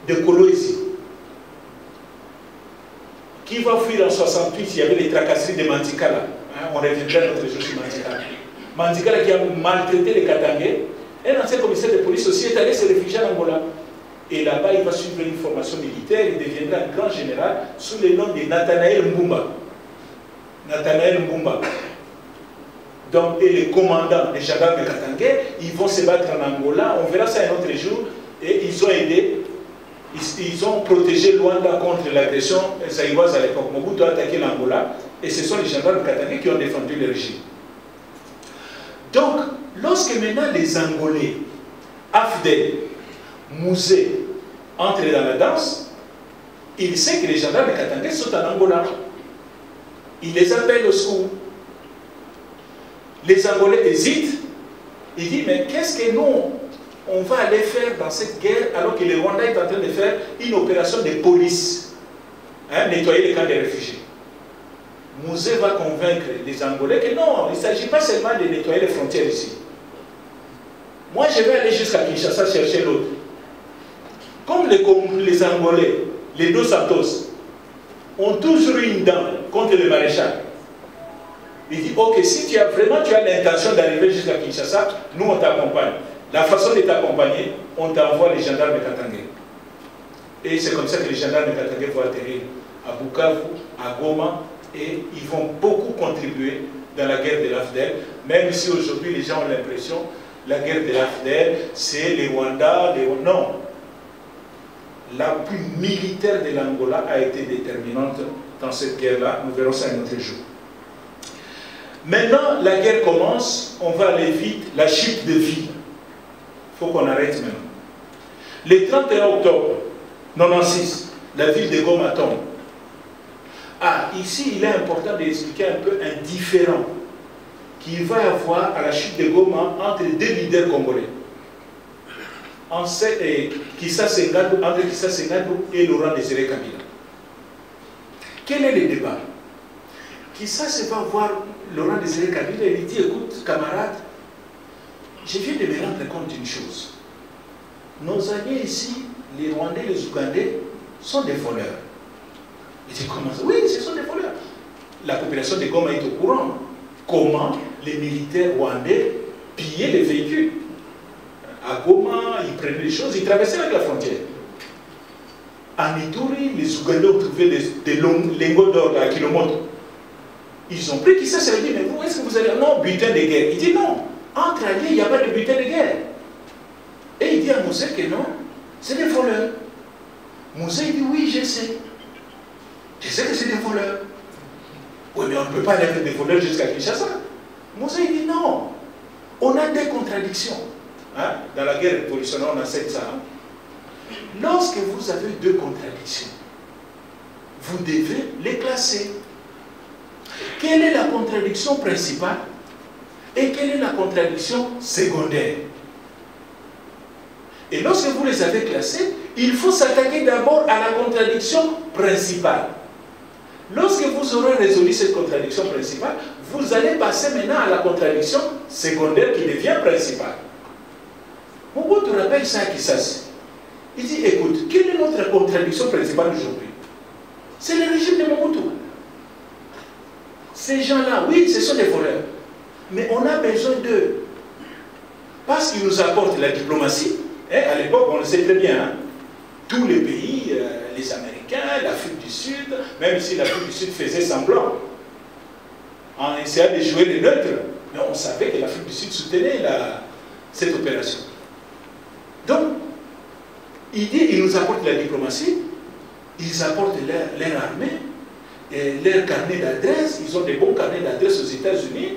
[SPEAKER 1] de Kolwezi, qui va fuir en 68, il y avait les tracasseries de Mantikala. On reviendra notre jour sur Mantikala. Mantikala qui a maltraité les Katangais. Un ancien commissaire de police aussi est allé se réfugier en Angola. Et là-bas, il va suivre une formation militaire, il deviendra un grand général sous le nom de Nathanaël Mbumba. Nathanaël Mbumba. Donc, et les commandants des gendarmes katangais, ils vont se battre en Angola, on verra ça un autre jour, et ils ont aidé, ils ont protégé Luanda contre l'agression zaïroise à l'époque. Mobutu a attaqué l'Angola, et ce sont les gendarmes katangais qui ont défendu le régime. Donc, lorsque maintenant les Angolais, AFDEL, Mouzé, entrent dans la danse, il sait que les gendarmes katangais sont en Angola. Il les appelle au secours. Les Angolais hésitent. Ils disent, mais qu'est-ce que nous, on va aller faire dans cette guerre alors que le Rwanda est en train de faire une opération de police, nettoyer les camps des réfugiés. Mouzé va convaincre les Angolais que non, il ne s'agit pas seulement de nettoyer les frontières ici. Moi, je vais aller jusqu'à Kinshasa chercher l'autre. Comme les Angolais, les Dos Santos, ont toujours une dent contre le maréchal. Il dit, ok, si tu as l'intention d'arriver jusqu'à Kinshasa, nous on t'accompagne. La façon de t'accompagner, on t'envoie les gendarmes katangais. Et c'est comme ça que les gendarmes katangais vont atterrir à Bukavu, à Goma, et ils vont beaucoup contribuer dans la guerre de l'AFDEL, même si aujourd'hui les gens ont l'impression que la guerre de l'AFDEL, c'est les Rwandais, non. L'appui militaire de l'Angola a été déterminante dans cette guerre-là. Nous verrons ça un autre jour. Maintenant, la guerre commence, on va aller vite, la chute de ville. Il faut qu'on arrête maintenant. Le 31 octobre 1996, la ville de Goma tombe. Ah, ici, il est important d'expliquer un peu un différend qu'il va y avoir à la chute de Goma entre deux leaders congolais. Entre Kissa Sengadou et Laurent Désiré Kabila. Quel est le débat? Kissa se va voir Laurent Désiré Kabila et lui dit, écoute, camarade, je viens de me rendre compte d'une chose. Nos alliés ici, les Rwandais, les Ougandais, sont des voleurs. Il dit, comment ça? Oui, ce sont des voleurs. La population de Goma est au courant. Comment les militaires rwandais pillaient les véhicules? À Goma, ils prenaient les choses, ils traversaient avec la frontière. À Ituri, les Ougandais ont trouvé des lingots d'or à Kilomoto. Ils ont pris, qui ça s'est dit, mais vous, est-ce que vous allez... Non, butin de guerre. Il dit non, entre alliés, il n'y a pas de butin de guerre. Et il dit à Moussé que non, c'est des voleurs. Moussé, il dit oui, je sais. Je sais que c'est des voleurs. Oui, mais on ne peut pas aller avec des voleurs jusqu'à Kinshasa. Moussé, il dit non. On a des contradictions. Hein? Dans la guerre révolutionnaire, on enseigne ça. Hein? Lorsque vous avez deux contradictions, vous devez les classer. Quelle est la contradiction principale et quelle est la contradiction secondaire? Et lorsque vous les avez classées, il faut s'attaquer d'abord à la contradiction principale. Lorsque vous aurez résolu cette contradiction principale, vous allez passer maintenant à la contradiction secondaire qui devient principale. Mobutu rappelle ça à Kisasi. Il dit, écoute, quelle est notre contradiction principale aujourd'hui? C'est le régime de Mobutu. Ces gens-là, oui, ce sont des voleurs. Mais on a besoin d'eux. Parce qu'ils nous apportent la diplomatie. Et à l'époque, on le sait très bien. Hein, tous les pays, les Américains, l'Afrique du Sud, même si l'Afrique du Sud faisait semblant, en essayant de jouer les neutres, mais on savait que l'Afrique du Sud soutenait cette opération. Donc, il dit, ils nous apportent la diplomatie, ils apportent leur armée, et leur carnet d'adresse, ils ont des bons carnets d'adresse aux États-Unis.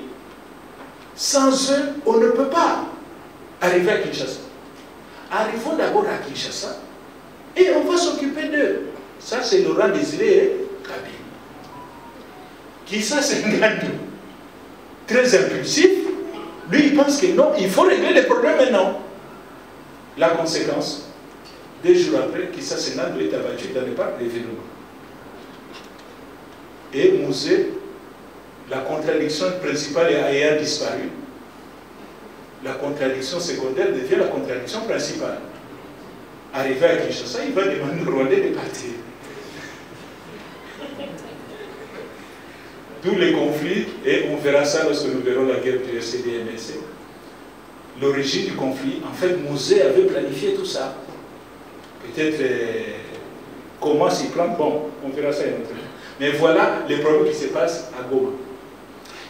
[SPEAKER 1] Sans eux, on ne peut pas arriver à Kinshasa. Arrivons d'abord à Kinshasa et on va s'occuper d'eux. Ça, c'est Laurent Désiré Kabila. Kissa Sengadou, très impulsif, lui, il pense que non, il faut régler les problèmes maintenant. La conséquence, 2 jours après, Kissa Sengadou est abattu dans le parc des Vélouma. Et Moussé, la contradiction principale ayant disparu, la contradiction secondaire devient la contradiction principale. Arrivé à Kinshasa, il va demander aux Rwandais de partir. D'où les conflits, et on verra ça lorsque nous verrons la guerre du RCD-MSC. L'origine du conflit, en fait, Moussé avait planifié tout ça. Peut-être comment s'y prendre, bon, on verra ça une autre fois. Mais voilà les problèmes qui se passent à Goma.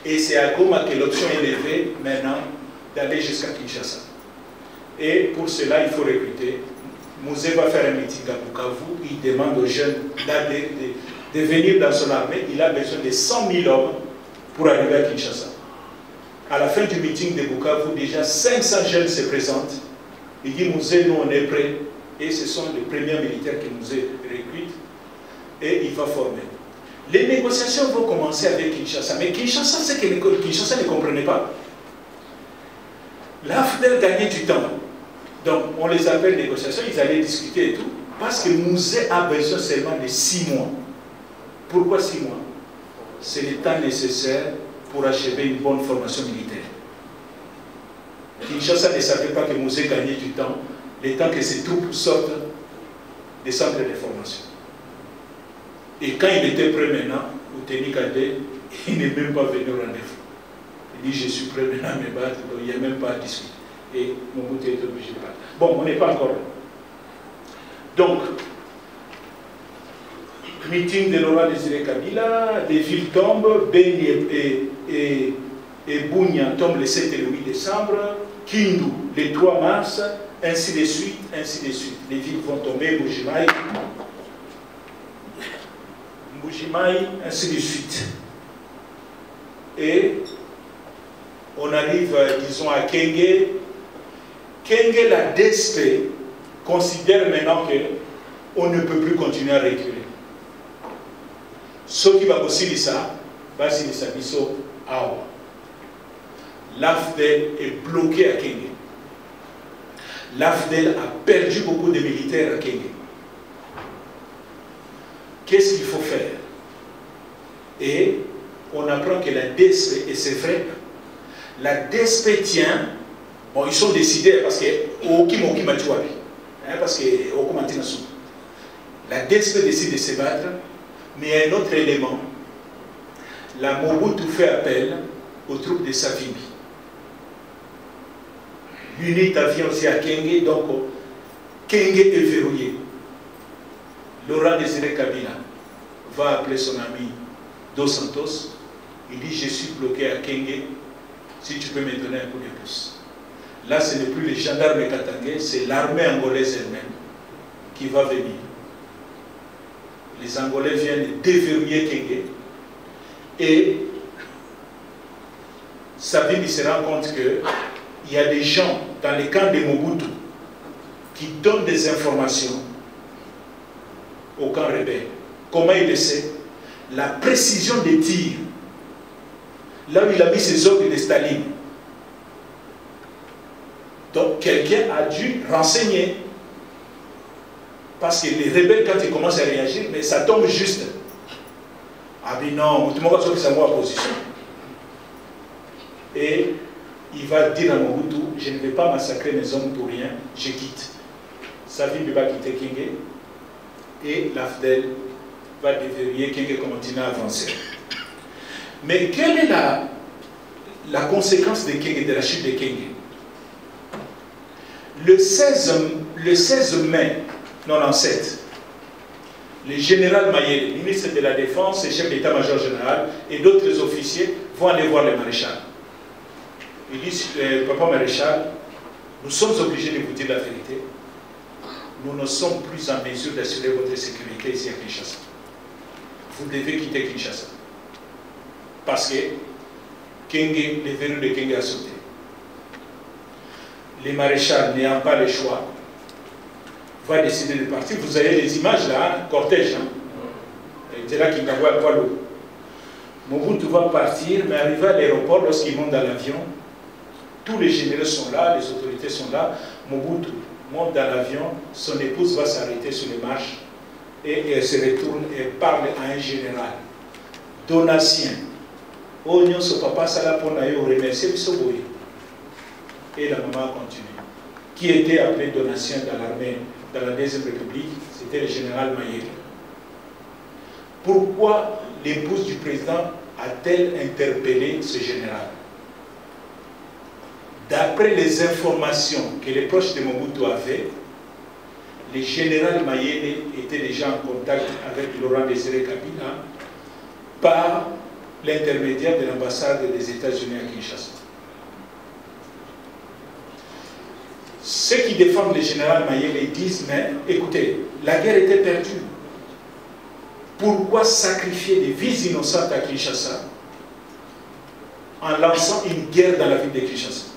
[SPEAKER 1] Et c'est à Goma que l'option est levée maintenant d'aller jusqu'à Kinshasa. Et pour cela, il faut recruter. Moussé va faire un meeting à Bukavu. Il demande aux jeunes de venir dans son armée. Il a besoin de 100 000 hommes pour arriver à Kinshasa. À la fin du meeting de Bukavu, déjà 500 jeunes se présentent. Il dit, Moussé, nous on est prêts. Et ce sont les premiers militaires que Moussé recrute. Et il va former. Les négociations vont commencer avec Kinshasa. Mais Kinshasa, c'est que Kinshasa ne comprenait pas. L'AFDEL gagnait du temps. Donc, on les appelle négociations, ils allaient discuter et tout. Parce que Moussé a besoin seulement de 6 mois. Pourquoi 6 mois? C'est le temps nécessaire pour achever une bonne formation militaire. Kinshasa ne savait pas que Moussé gagnait du temps, le temps que ses troupes sortent des centres de formation. Et quand il était prêt maintenant, Outeni Kandé, il n'est même pas venu au rendez-vous. Il dit, je suis prêt maintenant à me battre, donc il n'y a même pas à discuter. Et Mobutu est obligé de partir. Bon, on n'est pas encore là. Donc, meeting de Laurent Désiré Kabila, des villes tombent, Beni et Bunia tombent le 7 et le 8 décembre, Kindu le 3 mars, ainsi de suite, ainsi de suite. Les villes vont tomber, Mbujimaï, ainsi de suite. Et on arrive, disons, à Kenge. Kenge, la DSP, considère maintenant qu'on ne peut plus continuer à reculer. Ce qui va aussi dire ça, va se dire biso awa. L'AFDEL est bloqué à Kenge. L'AFDEL a perdu beaucoup de militaires à Kenge. Qu'est-ce qu'il faut faire? Et on apprend que la DSP, et c'est vrai, la DSP tient, bon, ils sont décidés parce que la DSP décide de se battre, mais il y a un autre élément. La Mobutu fait appel aux troupes de Savimbi. L'UNITA vient aussi à Kenge, donc Kenge est verrouillé. Laurent Désiré Kabila va appeler son ami Dos Santos. Il dit: je suis bloqué à Kenge, si tu peux me donner un coup de pouce. Là, ce n'est plus les gendarmes katangais, c'est l'armée angolaise elle-même qui va venir. Les Angolais viennent déverrouiller Kenge et Savimbi se rend compte qu'il y a des gens dans les camps de Mobutu qui donnent des informations au camp rebelle. Comment il le sait? La précision des tirs. Là où il a mis ses ordres de Staline. Donc quelqu'un a dû renseigner. Parce que les rebelles, quand ils commencent à réagir, mais ça tombe juste. Ah mais non, tout le monde va se en position. Et il va dire à Mobutu: je ne vais pas massacrer mes hommes pour rien, je quitte. Savimbi va quitter Kenge et l'AFDEL va déverrouiller Kenge, continue à avancer. Mais quelle est la conséquence de Kenge, de la chute de Kenge? Le 16 mai 1997, le général Mayele, ministre de la Défense et chef d'état-major général, et d'autres officiers vont aller voir le maréchal. Il dit: papa maréchal, nous sommes obligés de vous dire la vérité. Nous ne sommes plus en mesure d'assurer votre sécurité ici à Kinshasa. Vous devez quitter Kinshasa. Parce que Kenge, le verrou de Kenge a sauté. Le maréchal, n'ayant pas le choix, va décider de partir. Vous avez les images là, hein, cortège. C'est là qu'il envoie à Poilo. Mobutu va partir, mais arrivé à l'aéroport, lorsqu'il monte dans l'avion, tous les généraux sont là, les autorités sont là. Mobutu monte dans l'avion, son épouse va s'arrêter sur les marches et elle se retourne et parle à un général. Donatien. Oh, non, ce papa, ça l'a pour nous remercier, et la maman continue. Qui était appelé Donatien dans l'armée, dans la Deuxième République, c'était le général Mayele. Pourquoi l'épouse du président a-t-elle interpellé ce général? D'après les informations que les proches de Mobutu avaient, le général Mayele était déjà en contact avec Laurent Désiré Kabila par l'intermédiaire de l'ambassade des États-Unis à Kinshasa. Ceux qui défendent le général Mayele disent: mais écoutez, la guerre était perdue. Pourquoi sacrifier des vies innocentes à Kinshasa en lançant une guerre dans la ville de Kinshasa?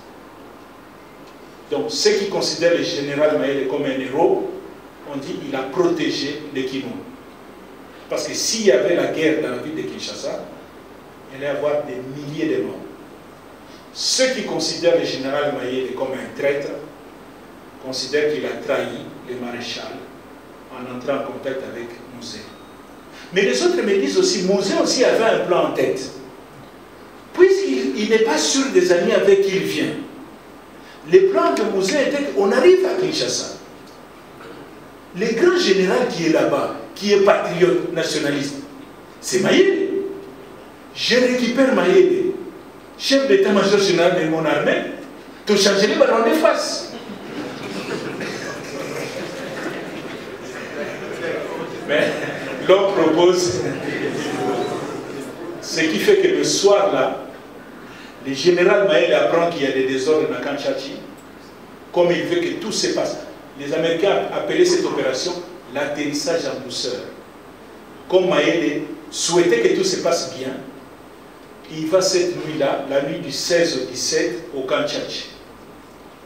[SPEAKER 1] Donc ceux qui considèrent le général Mayele comme un héros ont dit: il a protégé les Kinois. Parce que s'il y avait la guerre dans la ville de Kinshasa, il allait y avoir des milliers de morts. Ceux qui considèrent le général Mayele comme un traître considèrent qu'il a trahi le maréchal en entrant en contact avec Mouzé. Mais les autres me disent aussi: Mouzé aussi avait un plan en tête. Puisqu'il n'est pas sûr des amis avec qui il vient. Le plan de Mouzé était qu'on arrive à Kinshasa. Le grand général qui est là-bas, qui est patriote nationaliste, c'est Mayele. Je récupère Mayele, chef d'état-major général de mon armée, pour changer les ballons de face. Mais l'homme propose. Ce qui fait que le soir là, le général Maël apprend qu'il y a des désordres dans Kanchachi, comme il veut que tout se passe. Les Américains appelaient cette opération l'atterrissage en douceur. Comme Maël souhaitait que tout se passe bien, il va cette nuit-là, la nuit du 16 au 17, au Kanchachi.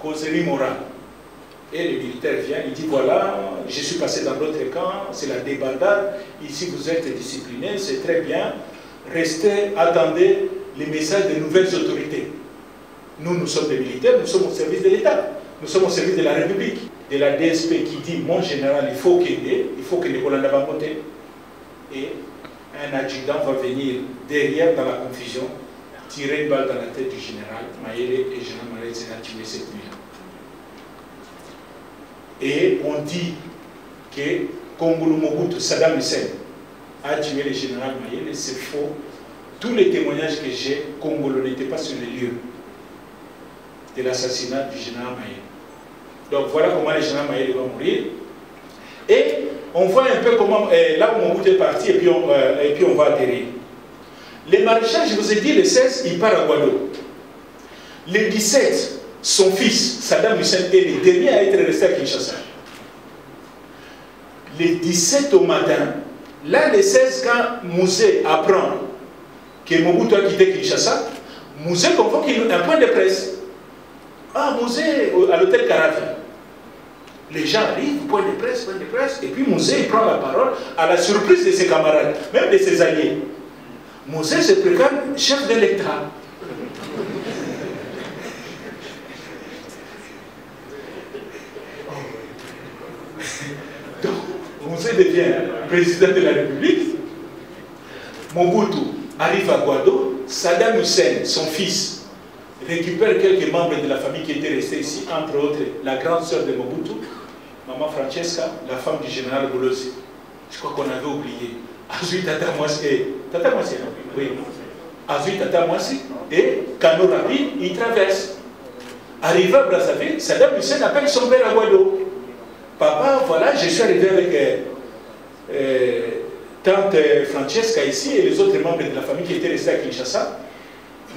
[SPEAKER 1] Causerie morale. Et le militaire vient, il dit voilà, je suis passé dans l'autre camp, c'est la débandade, ici vous êtes disciplinés, c'est très bien, restez, attendez les messages des nouvelles autorités. Nous sommes des militaires, nous sommes au service de l'État, nous sommes au service de la République, de la DSP qui dit mon général, il faut que les Hollandais vont voter. Et un adjudant va venir derrière dans la confusion, tirer une balle dans la tête du général Mayele et le général Mayele s'est tué cette nuit. Et on dit que Kongolo Mobutu, Saddam Hussein, a tué le général Mayele, c'est faux. Tous les témoignages que j'ai, Kongolo n'était pas sur le lieu de l'assassinat du général Mayele. Donc voilà comment le général Mayele va mourir. Et on voit un peu comment, là où Mobutu est parti, et puis on va atterrir. Le maréchal, je vous ai dit, le 16, il part à Guadeloupe. Le 17, son fils, Saddam Hussein, est le dernier à être resté à Kinshasa. Le 17 au matin, là, le 16, quand Mouzé apprend que Mobutu a quitté Kinshasa, Mouzé convoque un point de presse. Ah, Mouzé, à l'hôtel Caravi. Les gens arrivent, point de presse, et puis Mouzé il prend la parole à la surprise de ses camarades, même de ses alliés. Mouzé se proclame chef de l'État. Donc, Mouzé devient président de la République. Mobutu arrive à Guado. Saddam Hussein, son fils, récupère quelques membres de la famille qui étaient restés ici, entre autres la grande sœur de Mobutu, Maman Francesca, la femme du général Bolosi. Je crois qu'on avait oublié. Azui Tata Mwasi, oui. Azui Tata Mwasi, et Kano Rapide, il traverse. Arrivé à Brazzaville, Saddam Hussein appelle son père à Guado. Papa, voilà, je suis arrivé avec tante Francesca ici et les autres membres de la famille qui étaient restés à Kinshasa.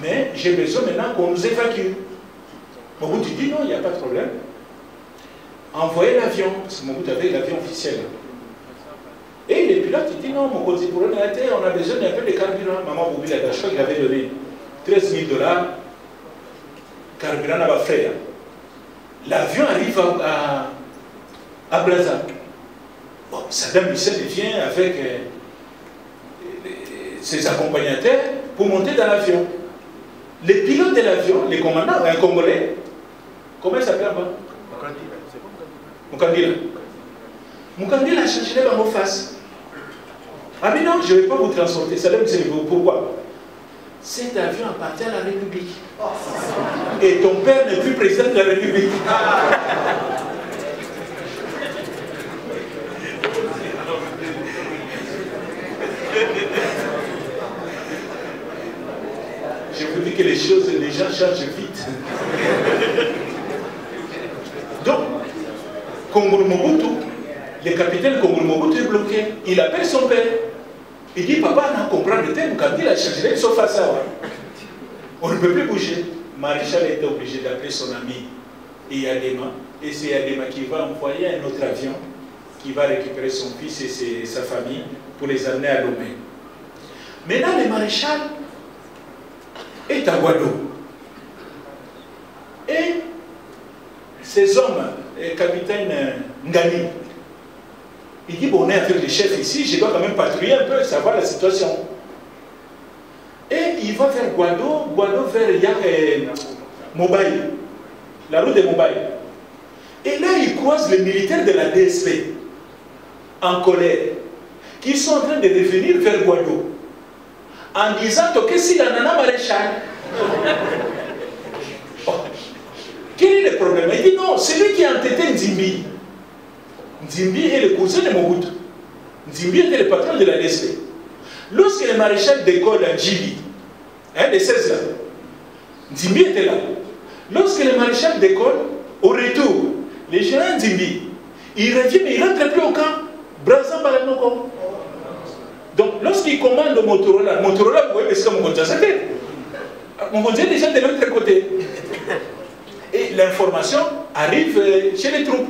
[SPEAKER 1] Mais j'ai besoin maintenant qu'on nous évacue. Mobutu dit non, il n'y a pas de problème. Envoyez l'avion, parce que Mobutu avait l'avion officiel. Et les pilotes, ils disent non, mon côté pour on a besoin d'un peu de carburant. Maman Boubi Lagacho, il avait donné 13 000 $. Carburant n'a pas fait. L'avion arrive à Brazzaville. Bon, Saddam Hussein vient avec ses accompagnateurs pour monter dans l'avion. Les pilotes de l'avion, les commandants, un Congolais, comment il s'appelle là-bas? Mukandila. Mukandila a changé les bancs en face. Ah mais non, je ne vais pas vous transporter. Saddam Hussein, pourquoi? Cet avion appartient à la République. Et ton père n'est plus président de la République. Je vous dis que les choses, les gens changent vite. Donc, Kongolo Mobutu, le capitaine Kongolo Mobutu est bloqué. Il appelle son père. Il dit, papa, on comprend le thème, quand il a changé, sauf à ça. On ne peut plus bouger. Maréchal était obligé d'appeler son ami Yadema. Et c'est Yadema qui va envoyer un autre avion qui va récupérer son fils et sa famille pour les amener à Lomé. Maintenant, le maréchal est à Guadeloupe. Et ces hommes, le capitaine Ngani, il dit, bon, on est avec les chefs ici, je dois quand même patrouiller un peu, savoir la situation. Et il va vers Guadeloupe vers Mobile, la route de Mobile. Et là, il croise les militaires de la DSP, en colère, qui sont en train de revenir vers Guadeloupe, en disant que si la nana maréchal, oh, quel est le problème? Il dit non, c'est lui qui a entêté Nzimbi. Nzimbi est le cousin de Mobutu. Nzimbi était le patron de la DSP. Lorsque le maréchal décolle à Djibi, les 16 là, Nzimbi était là. Lorsque le maréchal décolle, au retour, les généraux Nzimbi, il revient mais il ne rentre plus au camp. Brazzaville. lorsqu'il commande au Motorola, vous voyez, c'est comme mon compte sa tête. Mon compte est déjà de l'autre côté. Et l'information arrive chez les troupes.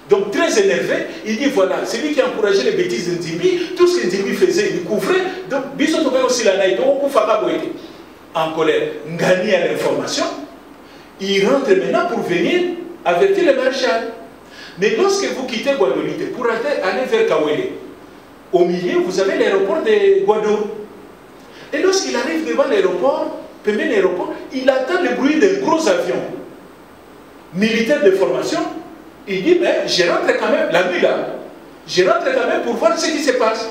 [SPEAKER 1] Donc très énervé, il dit voilà, c'est lui qui a encouragé les bêtises d'Indimi, tout ce qu'Indimi faisait, il couvrait. Donc, Bissotoka aussi la naïto, en colère. Ngani a l'information, il rentre maintenant pour venir avertir le maréchal. Mais lorsque vous quittez Guadeloupe pour aller vers Kawele, au milieu, vous avez l'aéroport de Guadeloupe. Et lorsqu'il arrive devant l'aéroport, il attend le bruit d'un gros avion militaire de formation. Il dit, mais je rentre quand même, la nuit là, je rentre quand même pour voir ce qui se passe.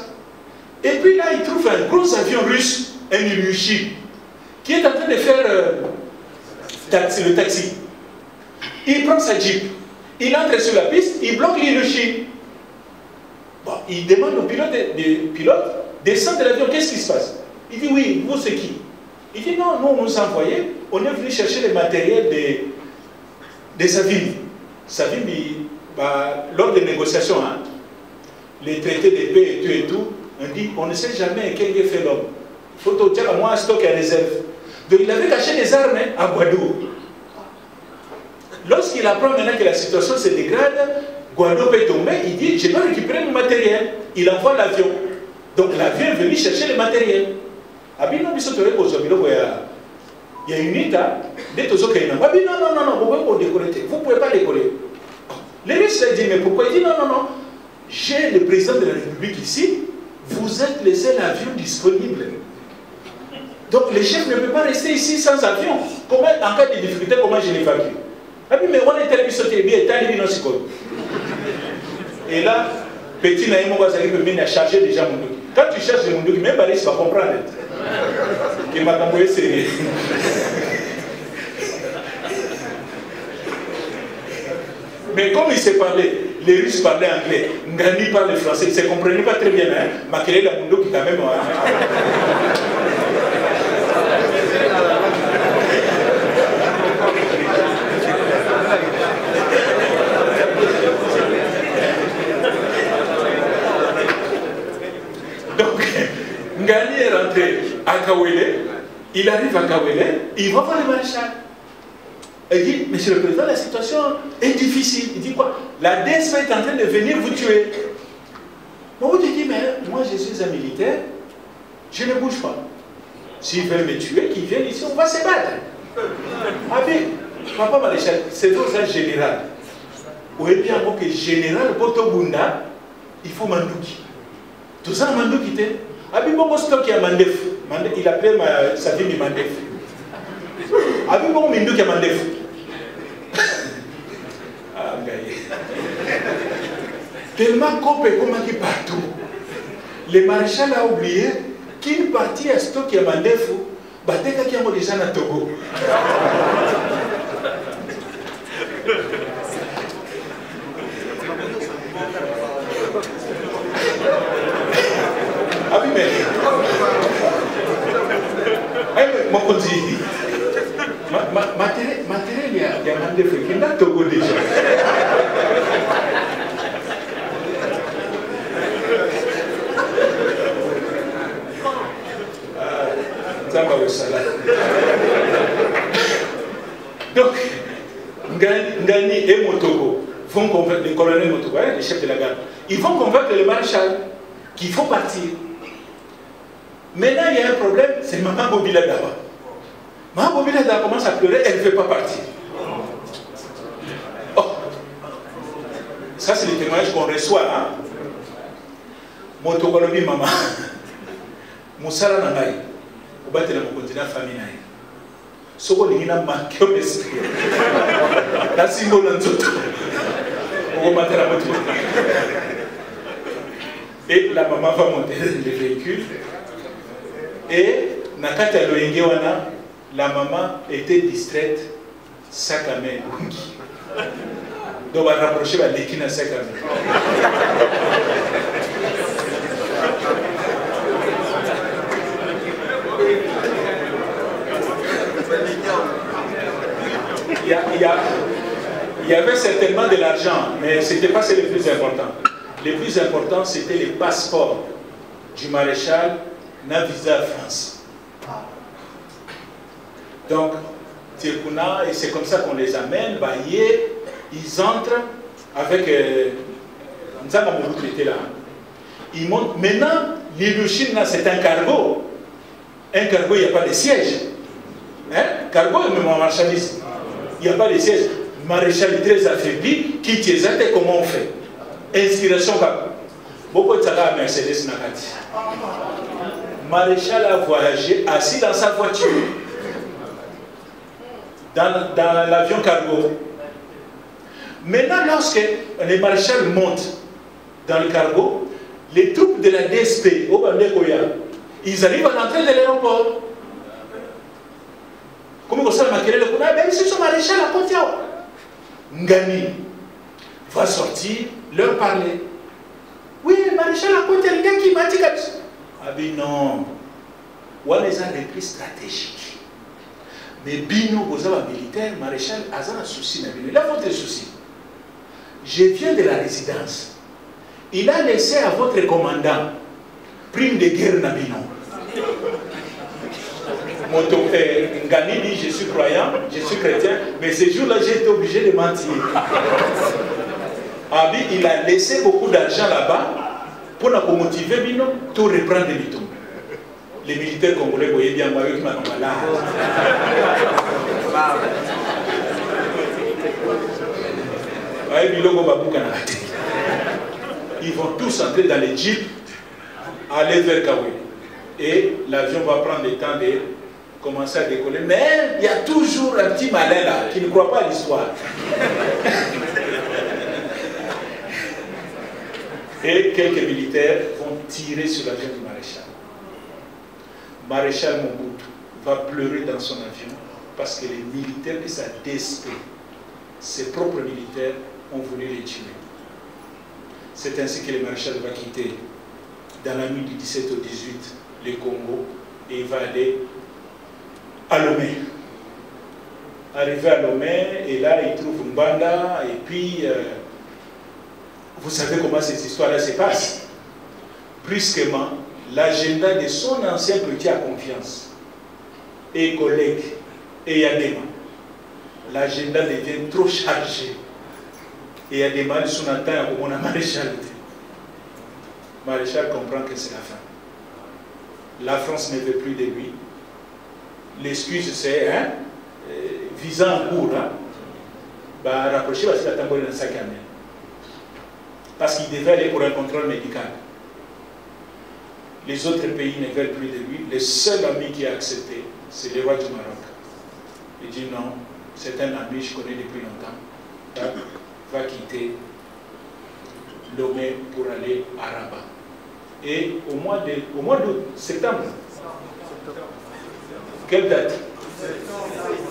[SPEAKER 1] Et puis là, il trouve un gros avion russe, un Ilyushin, qui est en train de faire le taxi. Il prend sa jeep, il entre sur la piste, il bloque l'Ilyushin. Bon, il demande au pilote, descend de l'avion, qu'est-ce qui se passe? Il dit, oui, vous c'est qui? Il dit, non, nous on nous a envoyé, on est venu chercher le matériel de Savimbi. Savimbi, lors des négociations, hein, les traités de paix et tout, on dit, on ne sait jamais quel est fait l'homme. Il faut dire à moi un stock à réserve. Donc il avait caché des armes à Guadeloupe. Lorsqu'il apprend maintenant que la situation se dégrade, Guadeloupe est tombé, il dit, je dois récupérer mon matériel. Il envoie l'avion. Donc l'avion est venu chercher le matériel. Il y a une unité, non, vous ne pouvez pas décoller. Les Russes ont dit, mais pourquoi? Il dit, non, j'ai le président de la République ici, vous êtes le seul avion disponible. Donc le chef ne peut pas rester ici sans avion. Comment, en cas de difficulté, comment je l'évacue? Mais on est tellement sauté, et là, petit Naïmo va charger déjà mon dos. Quand tu cherches mon dos, même Paris va comprendre. Il m'a envoyé sérieux. Mais comme il s'est parlé, les Russes parlaient anglais, Ngani parlait français, ils ne se comprenaient pas très bien. Hein? Makele la Mundo qui quand même. Donc, Ngani est rentré à Kawele, il arrive à Kawele, il va voir le maréchal. Il dit, monsieur le président, la situation est difficile. Il dit quoi? La DSP est en train de venir vous tuer. Moi, je dis, mais moi je suis un militaire, je ne bouge pas. S'ils veulent me tuer, qu'ils viennent ici, on va se battre. Ah mais, papa maréchal, c'est un général. Ou bien moi que général Botobunda, il faut Mandouki. Tout ça, Mandouki était. Ah mais bon, stock qui a Mandef. Il appelait sa vie Mandef. Ah mais bon, Mandouki a Mandef. Ah, tellement copé comme qui partout. Le maréchal a oublié qu'une partie à stock qui a Mandef, Bateka qui a déjà na Togo. Ah oui, mais. Moi, on dit. Matériel, il y a Mandef qui est à Togo déjà. Donc, Ngani et Motoko vont convaincre le colonel Motoko, le chef de la garde, ils vont convaincre le maréchal qu'il faut partir. Maintenant, il y a un problème, c'est Maman Bobila Dawa. Maman Bobila Dawa commence à pleurer, elle ne veut pas partir. Oh, ça c'est le témoignage qu'on reçoit. Hein? Motoko lobi maman, Moussala Nangaï. Au bas de la continent famille. Soko lingina manqué au esprit. La symbole en tout. Et la maman va monter le véhicule. Et Nakata Loyengewana, la maman était distraite, sac à main. Donc on va rapprocher la l'équine à sac à main. Il y avait certainement de l'argent, mais ce n'était pas ce le plus important. Le plus important, c'était les passeports du maréchal n'a visa à France. Donc, Tekuna, et c'est comme ça qu'on les amène, bah, ils entrent avec... Nzanga Mobutu était là. Ils montent. Maintenant, l'Indochine, c'est un cargo. Un cargo, il n'y a pas de siège. Hein? Cargo, même en marchandise. Il n'y a pas de siège. Maréchal est très affaibli. Qui t'exacte, comment on fait? Inspiration. Beaucoup de ça, Mercedes Nakati. Maréchal a voyagé assis dans sa voiture. Dans l'avion cargo. Maintenant, lorsque les maréchals montent dans le cargo, les troupes de la DSP, ils arrivent à l'entrée de l'aéroport. Comment ça m'a créé le coup? Ben, c'est son maréchal à côté. Ngani va sortir, leur parler. Oui, maréchal à côté, le gars qui m'a dit comme ça. Ah ben non. On les a repris stratégiques. Mais Bino, vous avez un militaire, maréchal, a un souci. Il a votre souci. Je viens de la résidence. Il a laissé à votre commandant prime de guerre Nabino. Ngani dit je suis croyant, je suis chrétien, mais ce jour-là j'ai été obligé de mentir. Abi, il a laissé beaucoup d'argent là-bas pour nous motiver Bino, tout reprendre les mitons. Les militaires congolais, vous voyez bien, moi, qui m'a ils vont tous entrer dans les jeeps, aller vers Kaoué. Et l'avion va prendre le temps de commencer à décoller. Mais il y a toujours un petit malin là qui ne croit pas à l'histoire. Et quelques militaires vont tirer sur l'avion du maréchal. Maréchal Mobutu va pleurer dans son avion parce que les militaires de sa DSP, ses propres militaires, ont voulu les tuer. C'est ainsi que le maréchal va quitter dans la nuit du 17 au 18 le Congo et il va aller à Lomé. Arrivé à Lomé, et là il trouve Mbanda, et puis vous savez comment ces histoires-là se passent. Brusquement, l'agenda de son ancien petit à confiance et collègue et Yadema, l'agenda devient trop chargé. Et Yadema, son atteint au mon maréchal. Maréchal comprend que c'est la fin. La France ne veut plus de lui. L'excuse c'est visant en cours, rapprocher parce qu'il a tambouré dans sa caméra. Parce qu'il devait aller pour un contrôle médical. Les autres pays ne veulent plus de lui. Le seul ami qui a accepté, c'est le roi du Maroc. Il dit non, c'est un ami, je connais depuis longtemps. Va quitter Lomé pour aller à Rabat. Et au mois de septembre, quelle date?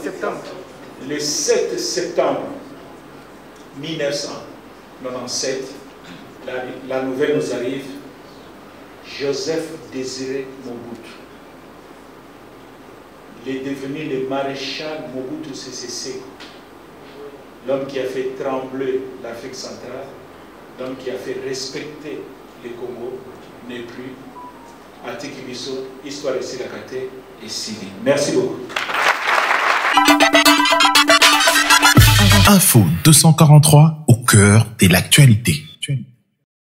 [SPEAKER 1] Septembre. Le 7 septembre 1997, la nouvelle nous arrive. Joseph Désiré Mobutu. Il est devenu le maréchal Mobutu Sese Seko. L'homme qui a fait trembler l'Afrique centrale, l'homme qui a fait respecter le Congo, n'est plus. Atikibiso, histoire de Silakate et Sili. Merci beaucoup.
[SPEAKER 2] Info 243 au cœur de l'actualité.